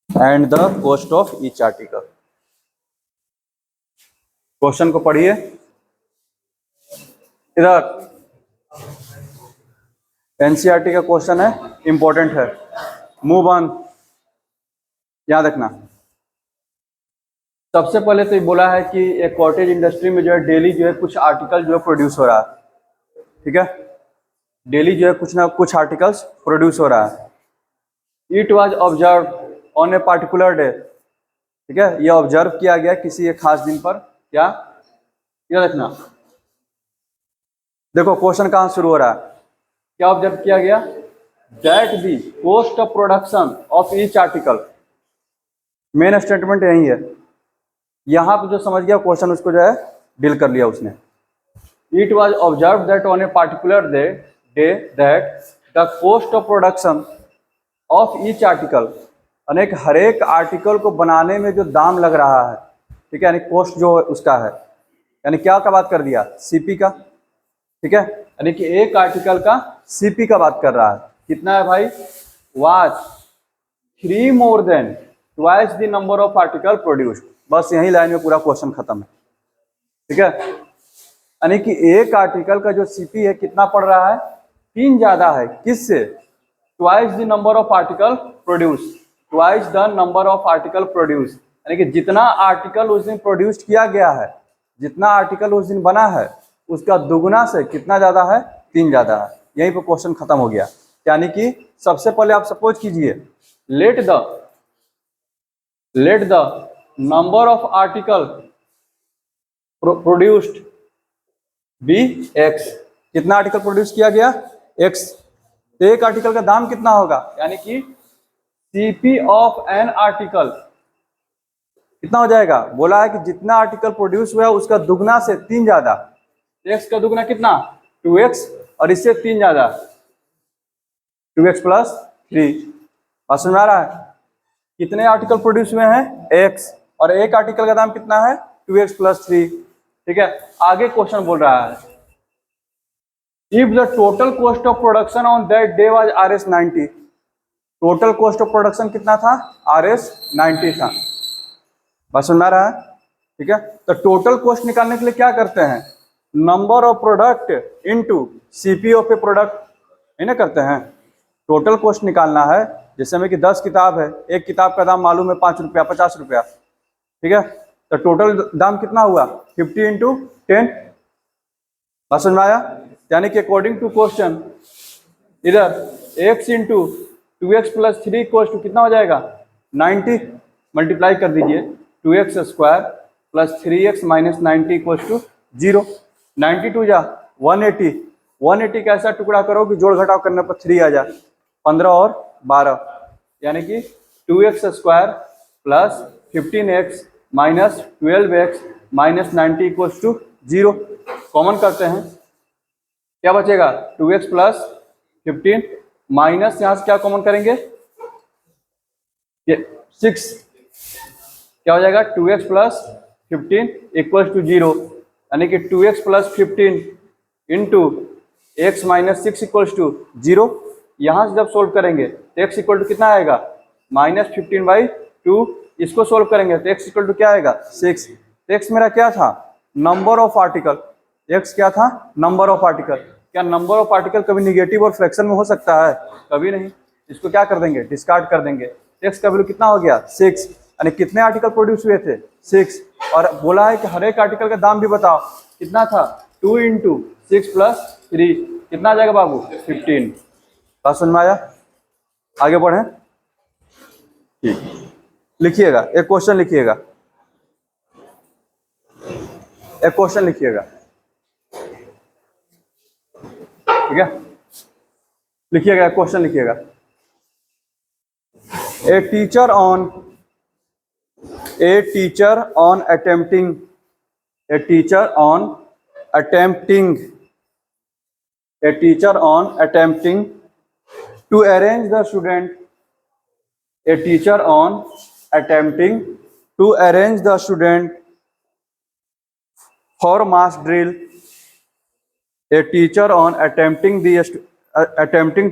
And the cost of each article. Question को पढ़िए. इधर NCERT का question है, important है. Move on. याद रखना. सबसे पहले तो ये बोला है कि एक कॉटेज इंडस्ट्री में जो है डेली जो है कुछ आर्टिकल जो है प्रोड्यूस हो रहा है. ठीक है, डेली जो है कुछ ना कुछ आर्टिकल्स प्रोड्यूस हो रहा है. It was observe on a particular day. ठीक है, ये ऑब्जर्व किया गया किसी एक खास दिन पर. क्या याद रखना. देखो क्वेश्चन कहाँ शुरू हो रहा है. क्या ऑब्जर्व किया गया? That the cost of production of each article. Main statement यही है. यहाँ पे जो समझ गया क्वेश्चन उसको जो है डील कर लिया उसने. It was observe that on a particular day that the cost of production of each article. अनेक हर एक आर्टिकल को बनाने में जो दाम लग रहा है, ठीक है, यानी कॉस्ट जो उसका है, यानी क्या का बात कर दिया? सीपी का. ठीक है, यानी कि एक आर्टिकल का सीपी का बात कर रहा है. कितना है भाई? Was 3 more than twice the number of article produced. बस यही लाइन में पूरा क्वेश्चन खत्म है. ठीक है, यानी कि एक आर्टिकल का जो सीपी है कितना पड़ रहा है? 3 ज्यादा है. किससे? Twice the number of article produce. Twice the number of article produce, यानी कि जितना आर्टिकल उस दिन प्रोड्यूस किया गया है, जितना आर्टिकल उस दिन बना है, उसका दुगुना से कितना ज्यादा है? 3 ज्यादा है. यहीं पर क्वेश्चन खत्म हो गया. यानी कि सबसे पहले आप सपोज कीजिए, let the number of article produced be x. कितना आर्टिकल प्रोड्यूस किया गया? एक्स. तो एक आर्टिकल का दाम कितना होगा? यानी कि सीपी ऑफ एन आर्टिकल कितना हो जाएगा? बोला है कि जितना आर्टिकल प्रोड्यूस हुआ है उसका दुगना से 3 ज्यादा. एक्स का दुगना कितना? 2x, और इससे 3 ज्यादा 2x + 3. बात समझ में आ रहा है? कितने आर्टिकल प्रोड्यूस हुए हैं? x, और एक आर्टिकल का दाम कितना है? 2x + 3. ठीक है, आगे क्वेश्चन बोल रहा है, if the total cost of production on that day was Rs90. Total cost of production कितना था, RS 90 था। बात समझ में आ रहा है? ठीक है, तो टोटल कॉस्ट निकालने के लिए क्या करते हैं, number of product into CP of A product, है ना, करते हैं। टोटल कॉस्ट निकालना है, जैसे हमें कि 10 किताब है, एक किताब का दाम मालूम है 5 रुपया 50 रुपया, ठीक है, तो टोटल दाम कितना हुआ 50 इंटू 10। बात समझ में आया? यानी कि अकॉर्डिंग टू क्वेश्चन इधर x into 2x plus 3 cost कितना हो जाएगा 90, मल्टीप्लाई कर दीजिए 2x square plus 3x minus 90 equals to 0। 92 जा 180, 180 का ऐसा टुकड़ा करो कि जोड़ घटाव करने पर 3 आ जाए, 15 और 12, यानी कि 2x square plus 15x minus 12x minus 90 equals to 0। Common करते हैं, क्या बचेगा 2x प्लस 15 माइनस यहां से क्या कॉमन करेंगे, ये 6, क्या हो जाएगा 2x प्लस 15 इक्वल्स टू 0, यानी कि 2x plus 15 into x minus 6 equals to 0। यहां से जब सोल्व करेंगे तो x इक्वल टू कितना आएगा -15/2, इसको सोल्व करेंगे तो x इक्वल टू क्या आएगा 6। तो x मेरा क्या था, नंबर ऑफ आर्टिकल, x क्या था, नंबर ऑफ आर्टिकल। क्या नंबर ऑफ आर्टिकल कभी निगेटिव और फ्रैक्शन में हो सकता है, कभी नहीं, इसको क्या कर देंगे, डिस्कार्ड कर देंगे। x का वैल्यू कितना हो गया 6, यानी कितने आर्टिकल प्रोड्यूस हुए थे 6, और बोला है कि हर एक आर्टिकल का दाम भी बताओ, कितना था 2 इंटू 6 प्लस 3, कितना आ जाएगा बाबू 15। बात समझ में आया? आगे बढ़े, ठीक, लिखिएगा एक क्वेश्चन, लिखिएगा एक क्वेश्चन, लिखिएगा, ठीक है, लिखिएगा एक क्वेश्चन, लिखिएगा। A teacher on attempting to arrange the student for mass drill. A teacher on attempting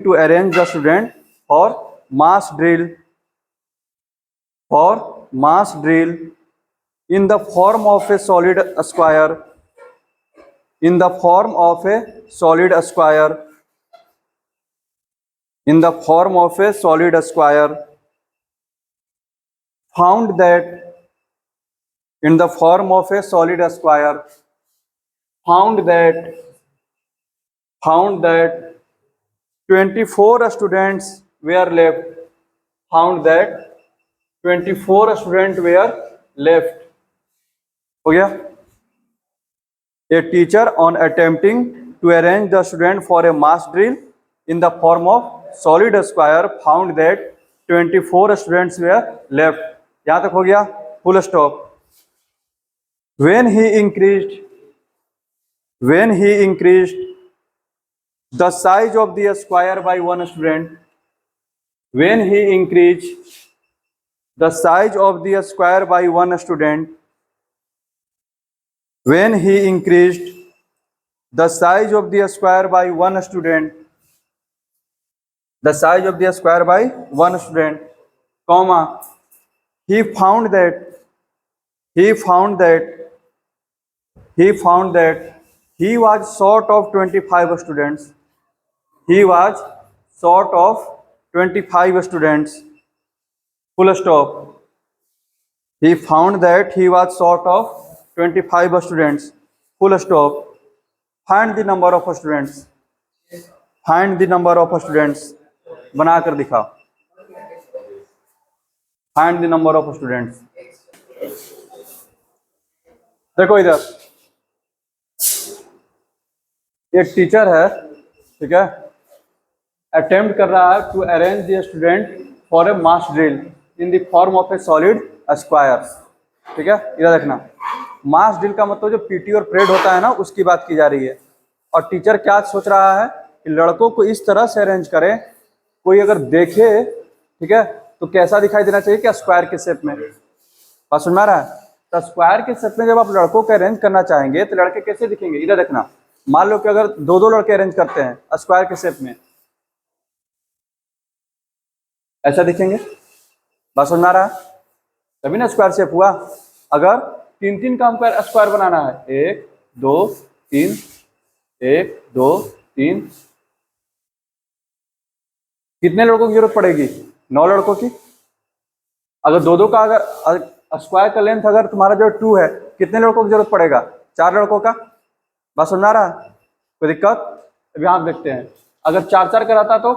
to arrange the student for mass drill in the form of a solid square, found that in the form of a solid square, found that 24 students were left, found that 24 students were left, हो गया। A teacher on attempting to arrange the student for a mass drill in the form of solid square found that 24 students were left, यहाँ तक हो गया, full stop। When he increased the size of the square by one student, when he increased the size of the square by one student, when he increased the size of the square by one student, the size of the square by one student, comma, he found that he was short of 25 students, he was short of 25 students, full stop। He found that he was short of 25 students, full stop। Find the number of students, find the number of students, बनाकर दिखाओ, find the number of students। देखो इधर एक teacher है, ठीक है, attempt कर रहा है to arrange the student for a mass drill in the form of a solid square, ठीक है, इधर देखना, मास ड्रिल का मतलब जो पीटी और परेड होता है ना, उसकी बात की जा रही है। और टीचर क्या सोच रहा है कि लड़कों को इस तरह से अरेंज करें, कोई अगर देखे, ठीक है, तो कैसा दिखाई देना चाहिए, क्या स्क्वायर के शेप में। बात सुन में आ रहा है? तो स्क्वायर के शेप में जब आप लड़कों को अरेंज करना चाहेंगे तो लड़के कैसे दिखेंगे, इधर देखना, मान लो कि अगर दो लड़के अरेंज करते हैं स्क्वायर के शेप में, ऐसा दिखेंगे। बात समझ में आ रहा है? तभी ना स्क्वायर शेप हुआ। अगर तीन तीन का हमको स्क्वायर बनाना है, 1 2 3, 1 2 3, कितने लड़कों की जरूरत पड़ेगी? 9 लड़कों की। अगर दो दो का अगर स्क्वायर का लेंथ अगर तुम्हारा जो 2 है, कितने लड़कों की जरूरत पड़ेगा? 4 लड़कों का। बात समझ आ रहा है? कोई दिक्कत? अभी आप देखते हैं, अगर 4 4 का रहता तो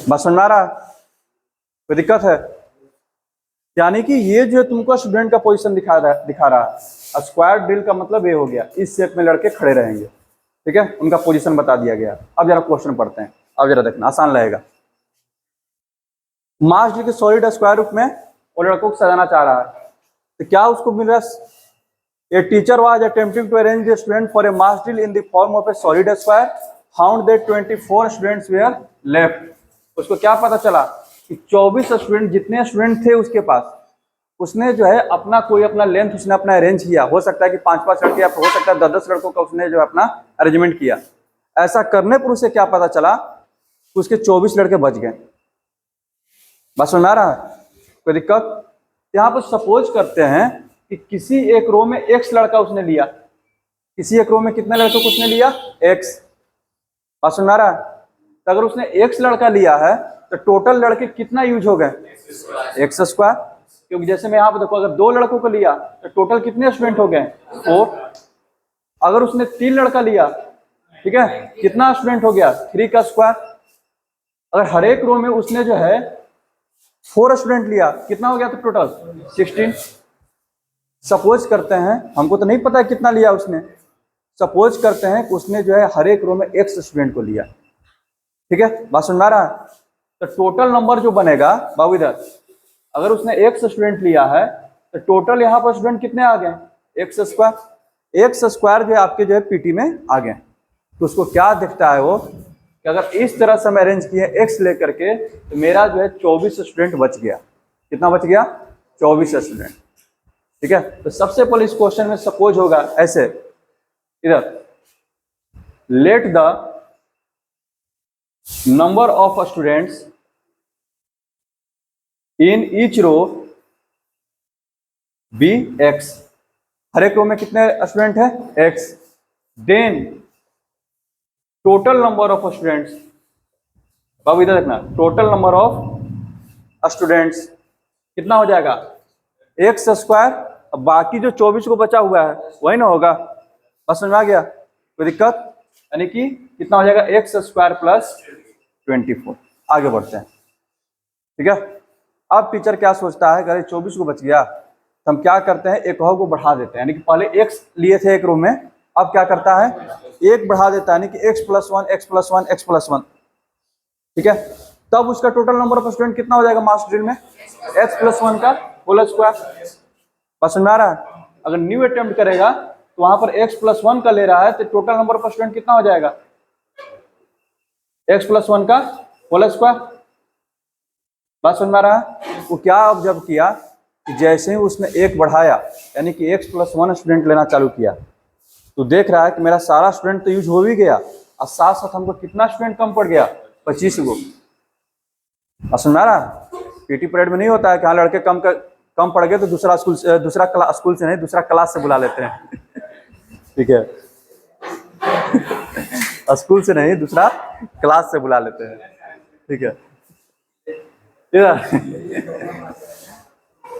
बात समझ आ रहा है? कोई दिक्कत है? यानी कि ये जो तुमको स्टूडेंट का पोजीशन दिखा रहा है, स्क्वायर ड्रिल का मतलब ये हो गया, इस शेप में लड़के खड़े रहेंगे। ठीक है, उनका पोजीशन बता दिया गया। अब जरा क्वेश्चन पढ़ते हैं, अब जरा देखना आसान रहेगा। मास ड्रिल के सॉलिड स्क्वायर रूप में वो लड़कों को सजाना चाह रहा है, तो क्या उसको मिल रहा है? A teacher was attempting to arrange the student for a mass drill in the form of a solid square. Found that 24 students were left. उसको क्या पता चला कि 24 स्टूडेंट, जितने स्टूडेंट थे उसके पास, उसने जो है अपना कोई अपना लेंथ उसने अपना अरेंज किया। हो सकता है कि 5-5 लड़के, या हो सकता है 10-10 लड़कों का उसने जो अपना अरेंजमेंट किया। ऐसा करने पर उसे क्या पता चला कि उसके 24 लड़के बच गए। बात समझ में आ रहा है? कोई दिक्कत? यहाँ पर सपोज करते हैं कि किसी एक रो में x लड़का उसने लिया, किसी एक रो में कितने लड़कों को उसने लिया? x। बात समझ में आ रहा है? तो अगर उसने x लड़का लिया है तो टोटल लड़के कितना यूज हो गए? x square. क्योंकि जैसे मैं यहाँ पे देखो, अगर 2 लड़कों को लिया तो टोटल कितने स्टूडेंट हो गए? 4। अगर उसने 3 लड़का लिया, ठीक है, कितना स्टूडेंट हो गया? 3 का स्क्वायर। अगर हर एक रो में उसने जो है 4 स्टूडेंट लिया, कितना हो गया? तो टोटल 16। सपोज करते हैं, हमको तो नहीं पता है कितना लिया उसने, सपोज करते हैं कि उसने जो है हर एक रो में x स्टूडेंट को लिया। ठीक है, बात समझ में आ रहा है? तो टोटल नंबर जो बनेगा बाबू इधर, अगर उसने x स्टूडेंट लिया है तो टोटल यहाँ पर स्टूडेंट कितने आ गए? x square. x स्क्वायर जो आपके जो है पीटी में आ गए। तो उसको क्या दिखता है वो कि अगर इस तरह से मैं अरेंज किए x लेकर के, तो मेरा जो है 24 स्टूडेंट बच गया। कितना बच गया? 24 स्टूडेंट। ठीक है, तो सबसे पहले इस क्वेश्चन में सपोज होगा ऐसे, इधर let the number of students in each row be x। हर एक रो में कितने स्टूडेंट है? x। Then total number of students, बाबू इधर देखना, टोटल नंबर ऑफ स्टूडेंट्स कितना हो जाएगा? x square. अब बाकी जो 24 को बचा हुआ है वही ना होगा। बस समझ में आ गया? कोई दिक्कत? यानी कि कितना हो जाएगा? x square plus 24। आगे बढ़ते हैं। ठीक है, अब टीचर क्या सोचता है, अगर 24 को बच गया तो हम क्या करते हैं, एक और को बढ़ा देते हैं। यानी कि पहले x लिए थे एक रूम में, अब क्या करता है, एक बढ़ा देता है, यानी कि x + 1 x + 1 x + 1। ठीक है, तब उसका टोटल नंबर ऑफ स्टूडेंट कितना हो जाएगा मास ड्रिल में? x + 1 का होल स्क्वायर। बस समझ में आ रहा है? अगर न्यू अटेम्प्ट करेगा तो वहां पर x + 1 का ले रहा है, तो टोटल नंबर ऑफ स्टूडेंट कितना हो जाएगा? x + 1 का होल स्क्वायर। बात समझ में आ रहा है? वो क्या ऑब्जर्व किया कि जैसे ही उसने एक बढ़ाया, यानी कि x + 1 स्टूडेंट लेना चालू किया, तो देख रहा है कि मेरा सारा स्टूडेंट तो यूज हो भी गया, और साथ साथ हमको कितना स्टूडेंट कम पड़ गया? 25 गो। बात समझ में आ रहा है? पीटी पीरियड में नहीं होता है कि हाँ लड़के कम पड़ गए तो दूसरा स्कूल से नहीं, दूसरा क्लास से बुला लेते हैं। ठीक है, स्कूल से नहीं, दूसरा क्लास से बुला लेते हैं। ठीक है,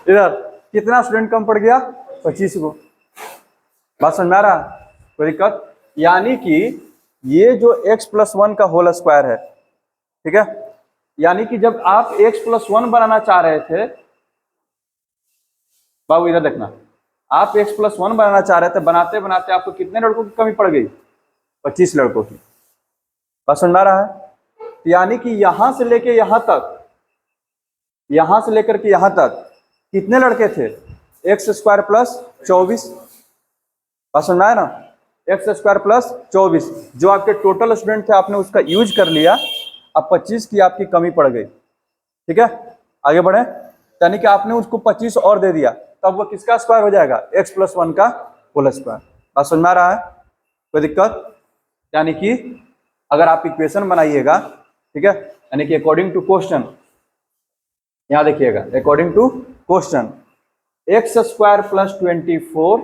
इधर कितना स्टूडेंट कम पड़ गया? 25 को। बात समझ में आ रहा? कोई दिक्कत? यानी कि ये जो x + 1 का होल स्क्वायर है, ठीक है, यानी कि जब आप x + 1 बनाना चाह रहे थे, बाबू इधर देखना, आप x + 1 बनाना चाह रहे थे, बनाते बनाते आपको कितने लड़कों की कमी पड़ गई? 25 लड़कों की। बात समझ में आ रहा है? यानी कि यहां से लेके यहां तक, यहां से लेकर के यहां तक कितने लड़के थे? x² + 24। बात समझ में आया ना? x² + 24 जो आपके टोटल स्टूडेंट थे, आपने उसका यूज कर लिया, अब 25 की आपकी कमी पड़ गई। ठीक है, आगे बढ़े। यानी कि आपने उसको 25 और दे दिया, तब वो किसका स्क्वायर हो जाएगा, x+1 का होल स्क्वायर। बात समझ में आ रहा है, कोई दिक्कत? यानी कि अगर आप इक्वेशन बनाइएगा, ठीक है, यानी कि अकॉर्डिंग टू क्वेश्चन, यहां देखिएगा according to question x² + 24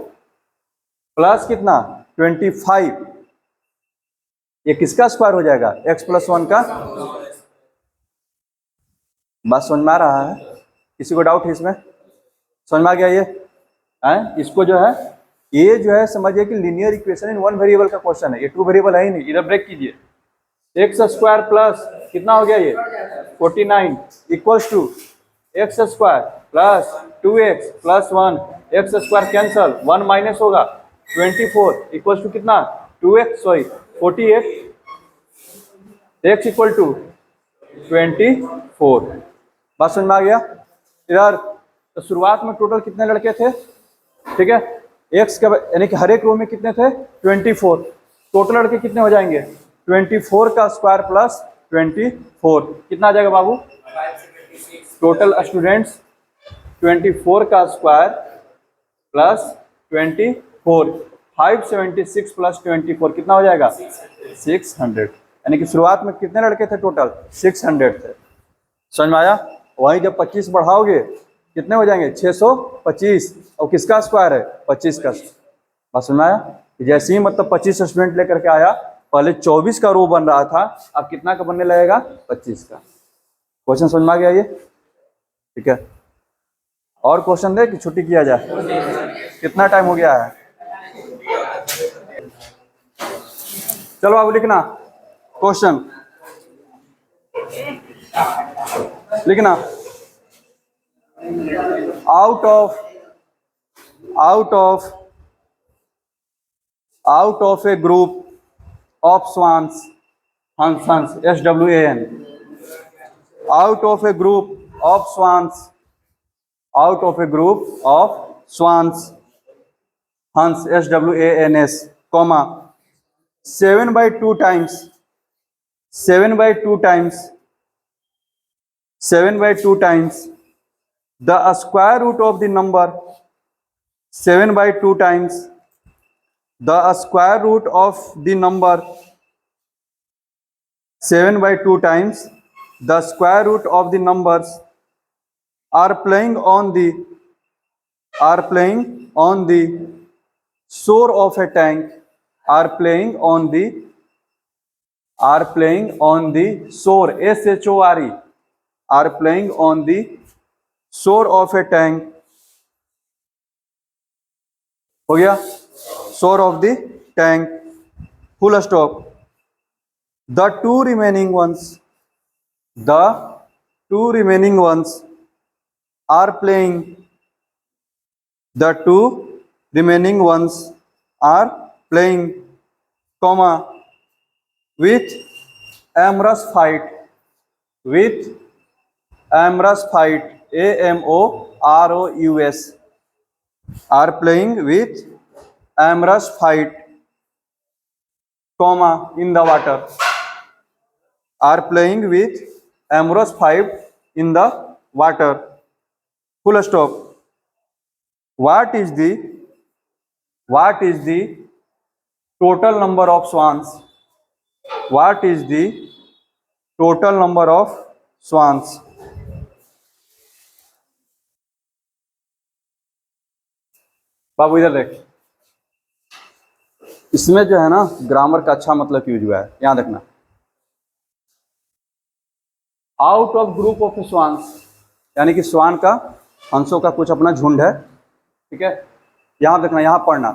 plus कितना 25, ये किसका स्क्वायर हो जाएगा, x+1 का। बात समझ में आ रहा है, किसी को डाउट है इसमें? समझ में आ गया ये है? इसको जो है, ये जो है समझिए कि linear equation in one variable का क्वेश्चन है, ये टू वेरिएबल है ही नहीं। इधर ब्रेक कीजिए, x² प्लस कितना हो गया ये 49 equals to x² plus 2x plus 1, x² cancel, 1 minus होगा 24 इक्वल्स टू कितना 2x, sorry 48, x equal to 24। बात समझ में आ गया? इधर तो शुरुआत में टोटल कितने लड़के थे, ठीक है, x का यानी कि हर एक रो में कितने थे 24, टोटल लड़के कितने हो जाएंगे 24 का स्क्वायर प्लस 24 कितना आ जाएगा बाबू, टोटल स्टूडेंट्स 24 का स्क्वायर प्लस 24, 576 प्लस 24 कितना हो जाएगा 600, यानी कि शुरुआत में कितने लड़के थे टोटल 600 थे। समझ में आया? वहीं जब 25 बढ़ाओगे कितने हो जाएंगे 625, और किसका स्क्वायर है 25 का। बात समझ में आया? जैसे ही मतलब 25 स्टूडेंट लेकर के आया, पहले 24 का रो बन रहा था, अब कितना का बनने लगेगा 25 का। क्वेश्चन समझ में आ गया ये? ठीक है, और क्वेश्चन दे कि छुट्टी किया जाए? कितना टाइम हो गया है? चलो अब लिखना क्वेश्चन, लिखना out of A group of swans, हंस SWAN, out of a group of swans, hans SWANS, comma 7/2 times the square root of the number, 7/2 times the square root of the number, 7/2 times the square root of the numbers are playing on the shore of a tank, are playing on the shore, SHORE, are playing on the shore of a tank, हो गया, shore of the tank, full stop. The two remaining ones are playing, comma with amorous fight, AMOROUS, are playing with amorous fight, comma in the water, are playing with amorous fight in the water, full stop. What is the total number of swans? What is the total number of swans? बाबू इधर देख, इसमें जो है ना grammar का अच्छा मतलब use हुआ है, यहां देखना। Out of group of swans, यानी कि स्वान का, हंसों का कुछ अपना झुंड है, ठीक है, यहां देखना, यहां पढ़ना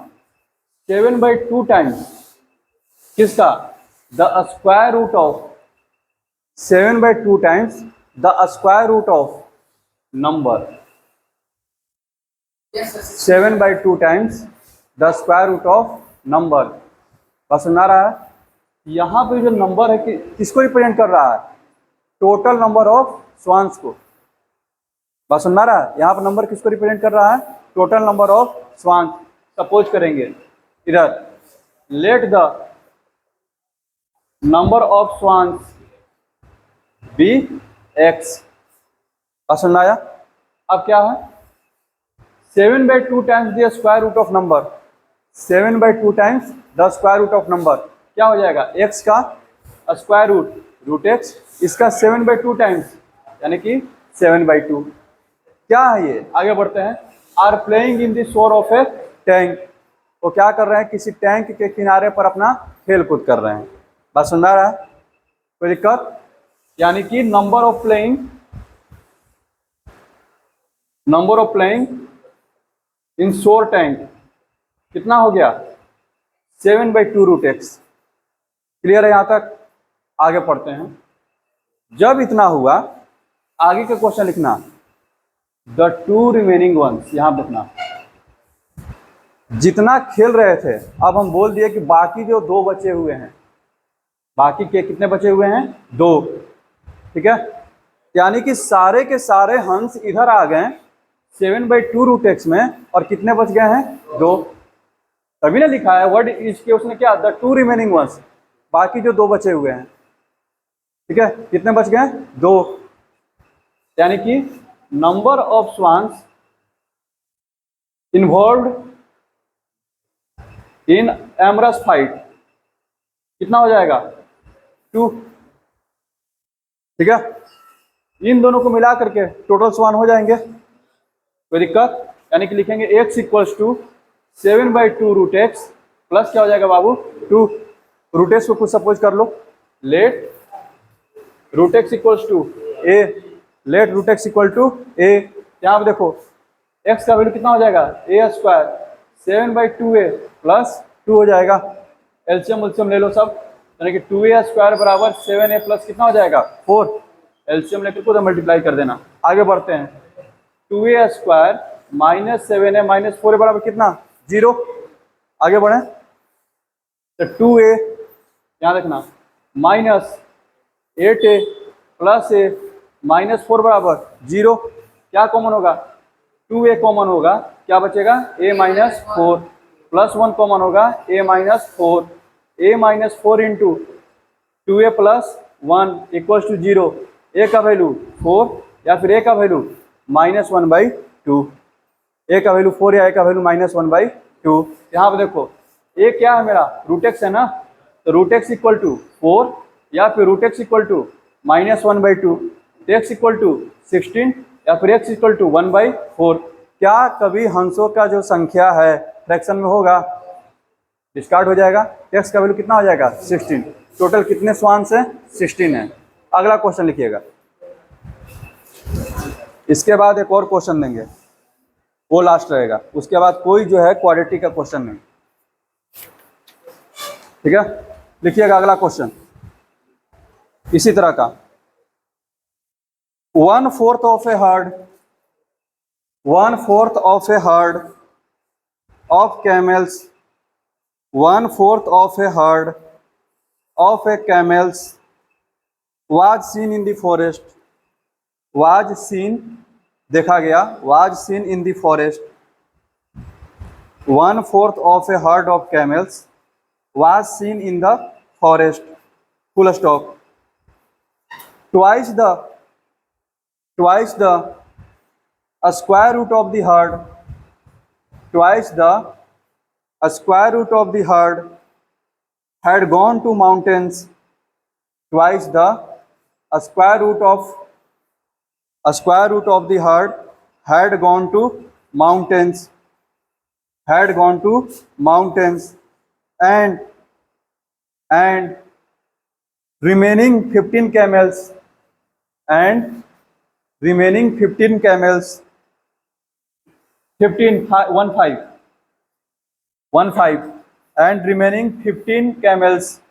7/2 टाइम्स किसका, the square root of, 7/2 times the square root of number, 7/2 times the square root of number. बस समझ आ रहा है? यहाँ पे जो नंबर है कि किसको रिप्रेजेंट कर रहा है, टोटल नंबर ऑफ स्वान्स को। बस समझ आ रहा है? यहाँ पर नंबर किसको रिप्रेजेंट कर रहा है, total number of swans. Suppose करेंगे इधर, let the number of swans be x। बस समझ आया? अब क्या है 7/2 times the square root of number, 7/2 times the square root of number क्या हो जाएगा, x का स्क्वायर रूट रूट एक्स, इसका 7/2 टाइम्स यानी कि 7/2। क्या है ये, आगे बढ़ते हैं। Are playing in the shore of a tank, वो क्या कर रहे हैं, किसी टैंक के किनारे पर अपना खेल कूद कर रहे हैं। बात सुन रहा है, कोई दिक्कत? यानी कि नंबर ऑफ प्लेइंग इन शोर टैंक कितना हो गया, 7/2 रूट एक्स। क्लियर है यहाँ तक? आगे पढ़ते हैं। जब इतना हुआ, आगे का क्वेश्चन लिखना, द टू रिमेनिंग वंस, यहां लिखना जितना खेल रहे थे, अब हम बोल दिए कि बाकी जो दो बचे हुए हैं, बाकी के कितने बचे हुए हैं, दो। ठीक है, यानी कि सारे के सारे हंस इधर आ गए 7/2 रूट एक्स में, और कितने बच गए हैं, दो। तभी ना लिखा है वर्ड इज के उसने क्या, द टू रिमेनिंग वंस, बाकी जो दो बचे हुए हैं। ठीक है, कितने बच गए, दो। यानी कि number of swans involve in amorous fight कितना हो जाएगा, 2। ठीक है, इन दोनों को मिला करके टोटल स्वान हो जाएंगे, कोई दिक्कत? यानी कि लिखेंगे x equals to 7/2 root x plus क्या हो जाएगा बाबू, 2। रूट एक्स को कुछ सपोज कर लो, let root x equals to a, let root x equal to a. यहाँ पे देखो x का वैल्यू कितना हो जाएगा, ए स्क्वायर 7/2a प्लस 2 हो जाएगा। एलसीएम उलसीएम ले लो सब, यानी कि 2a स्क्वायर बराबर 7a प्लस कितना हो जाएगा, 4। एलसीएम लेकर को तो मल्टीप्लाई कर देना। आगे बढ़ते हैं, 2a square minus 7a minus 4 बराबर कितना, 0। आगे बढ़े तो 2a यहाँ देखना minus 8a plus a minus 4 बराबर 0। क्या कॉमन होगा, 2a कॉमन होगा, क्या बचेगा, a माइनस 4 प्लस 1 कॉमन होगा, a minus 4, a minus 4 into 2a plus 1 equals to 0। a का वैल्यू 4 या फिर a का वैल्यू -1/2, a का वैल्यू 4 या a का वैल्यू -1/2। यहाँ पे देखो a क्या है मेरा, रूट एक्स है ना, तो रूट एक्स इक्वल टू 4 या फिर root x equal to -1/2, x equal to 16 या फिर x इक्वल टू 1/4। क्या कभी हंसों का जो संख्या है फ्रैक्शन में होगा, डिस्कार्ड हो जाएगा। x का वैल्यू कितना हो जाएगा, 16। टोटल कितने स्वांस है, 16 है। अगला क्वेश्चन लिखिएगा, इसके बाद एक और क्वेश्चन देंगे, वो लास्ट रहेगा, उसके बाद कोई जो है क्वाड्रेटिक का क्वेश्चन नहीं। ठीक है, लिखिएगा अगला क्वेश्चन इसी तरह का, 1/4 of a herd, 1/4 of a herd of camels, 1/4 of a herd of a camels was seen in the forest, was seen देखा गया, was seen in the forest, 1/4 of a herd of camels was seen in the forest, full stop. twice the square root of the herd, twice the square root of the herd had gone to mountains, twice the square root of the herd had gone to mountains, had gone to mountains, and remaining 15 camels, and remaining 15 camels, 15 and remaining 15 camels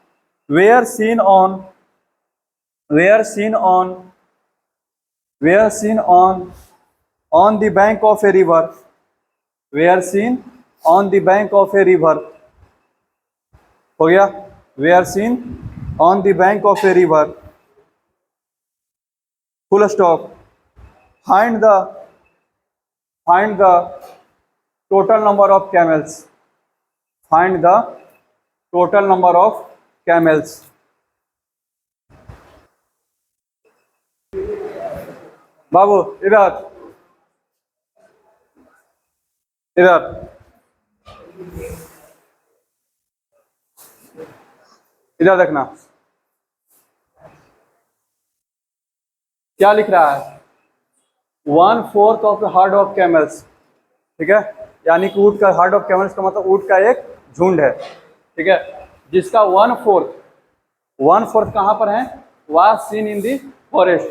were seen on the bank of a river, were seen on the bank of a river। हो गया, were seen on the bank of a river, full stop। find the total number of camels, find the total number of camels। बाबू इधर इधर इधर देखना क्या लिख रहा है, 1/4 of the herd of camels, ठीक है, यानी कि ऊँट का, हर्ड ऑफ कैमल्स का मतलब ऊँट का एक झुंड है, ठीक है, जिसका 1/4 कहाँ पर है, was seen in the forest,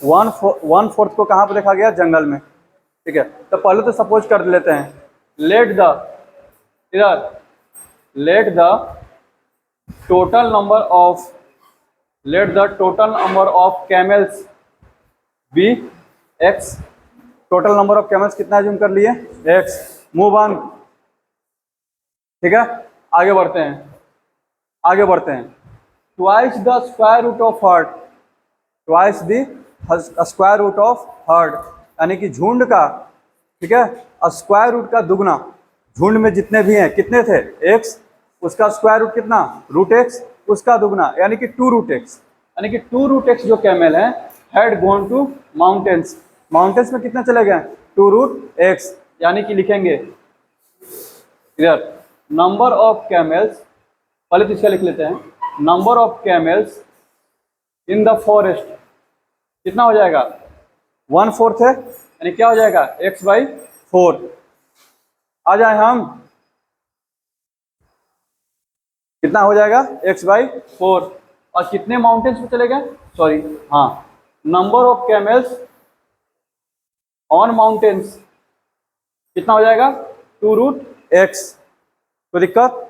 1/4 को कहाँ पर देखा गया, जंगल में, ठीक है। तो पहले तो सपोज कर लेते हैं, let the total number of camels be x, total number of camels कितना जूम कर लिए, एक्स, मूव ऑन, ठीक है। आगे बढ़ते हैं, twice the square root of herd, यानी कि झुंड का, ठीक है, स्क्वायर रूट का दुगना, झुंड में जितने भी हैं कितने थे, एक्स, उसका स्क्वायर रूट कितना, रूट एक्स, उसका दुगना, यानी कि 2 रूट एक्स, यानी कि 2 रूट एक्स जो कैमल है हैड गॉन टू माउंटेन्स में कितना चले गए, 2 रूट एक्स, यानी कि लिखेंगे इधर नंबर ऑफ कैमल्स, पहले तो इसका लिख लेते हैं, number of camels in the forest कितना हो जाएगा, 1/4 है, यानी क्या हो जाएगा, x/4। आ जाए हम, कितना हो जाएगा, x/4, और कितने माउंटेन्स पे चले गए, सॉरी हाँ, number of camels on mountains कितना हो जाएगा, 2 रूट एक्स, कोई दिक्कत।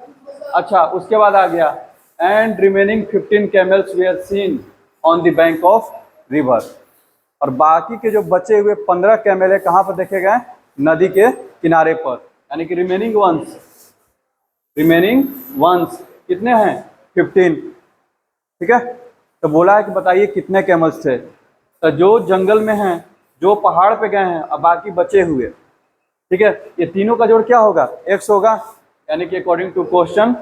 अच्छा, उसके बाद आ गया and remaining 15 camels were seen on the bank of river, और बाकी के जो बचे हुए 15 कैमल है कहाँ पर देखे गए, नदी के किनारे पर, यानी कि रिमेनिंग वंस कितने हैं, 15, ठीक है। तो बोला है कि बताइए कितने कैमल्स थे, तो जो जंगल में हैं, जो पहाड़ पे गए हैं, और बाकी बचे हुए, ठीक है, ये तीनों का जोड़ क्या होगा, x होगा, यानी कि according to question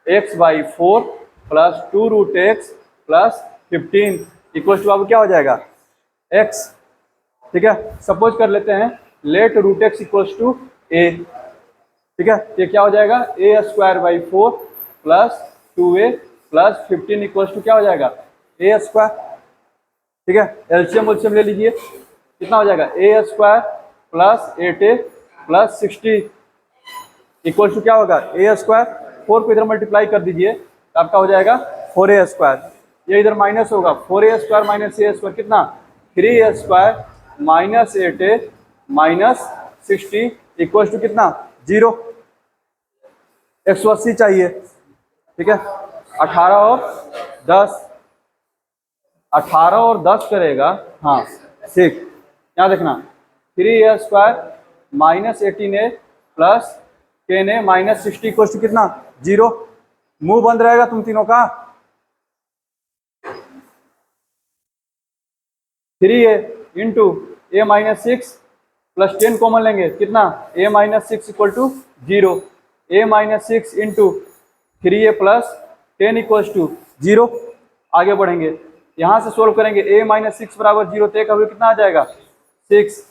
x/4 plus 2 root x plus 15 equal to अब क्या हो जाएगा, x, ठीक है। सपोज कर लेते हैं, let root x equals to a, ठीक है, ये क्या हो जाएगा, a²/4 plus 2a plus 15 equals to क्या हो जाएगा, a², ठीक है। एलसीएम ले लीजिए, कितना हो जाएगा, a² plus 8a plus 60 equal to क्या होगा, a², 4 को इधर मल्टीप्लाई कर दीजिए तो आपका हो जाएगा 4a², ये इधर माइनस होगा, 4a² माइनस a² कितना, 3a² minus 8a minus 60 equal to कितना, 0, 180 चाहिए, ठीक है। 18 और 10 करेगा, हाँ ठीक, यहाँ देखना, 3a² minus 18a plus 10a minus 60 equal to कितना, 0, मुंह बंद रहेगा तुम तीनों का, 3a into a minus 6 plus 10 common लेंगे, कितना, a minus 6 equal to 0, a minus 6 into 3a plus 10 equal to 0। आगे बढ़ेंगे, यहाँ से सोल्व करेंगे, a माइनस 6 बराबर 0, तो a का वैल्यू कितना आ जाएगा, 6,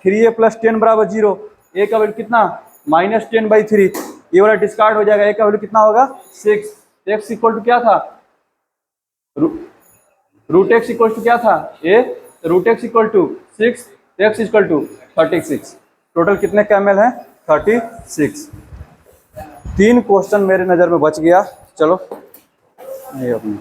3a प्लस 10 बराबर 0, a का वैल्यू कितना, माइनस 10/3, ये वाला डिस्कार्ड हो जाएगा, a का वैल्यू कितना होगा, 6, x इक्वल टू क्या था, रूट एक्स इक्वल टू क्या था, a, root x equal to 6, x equal to 36, total कितने कैमल हैं, 36। 3 क्वेश्चन मेरे नज़र में बच गया, चलो ये अपने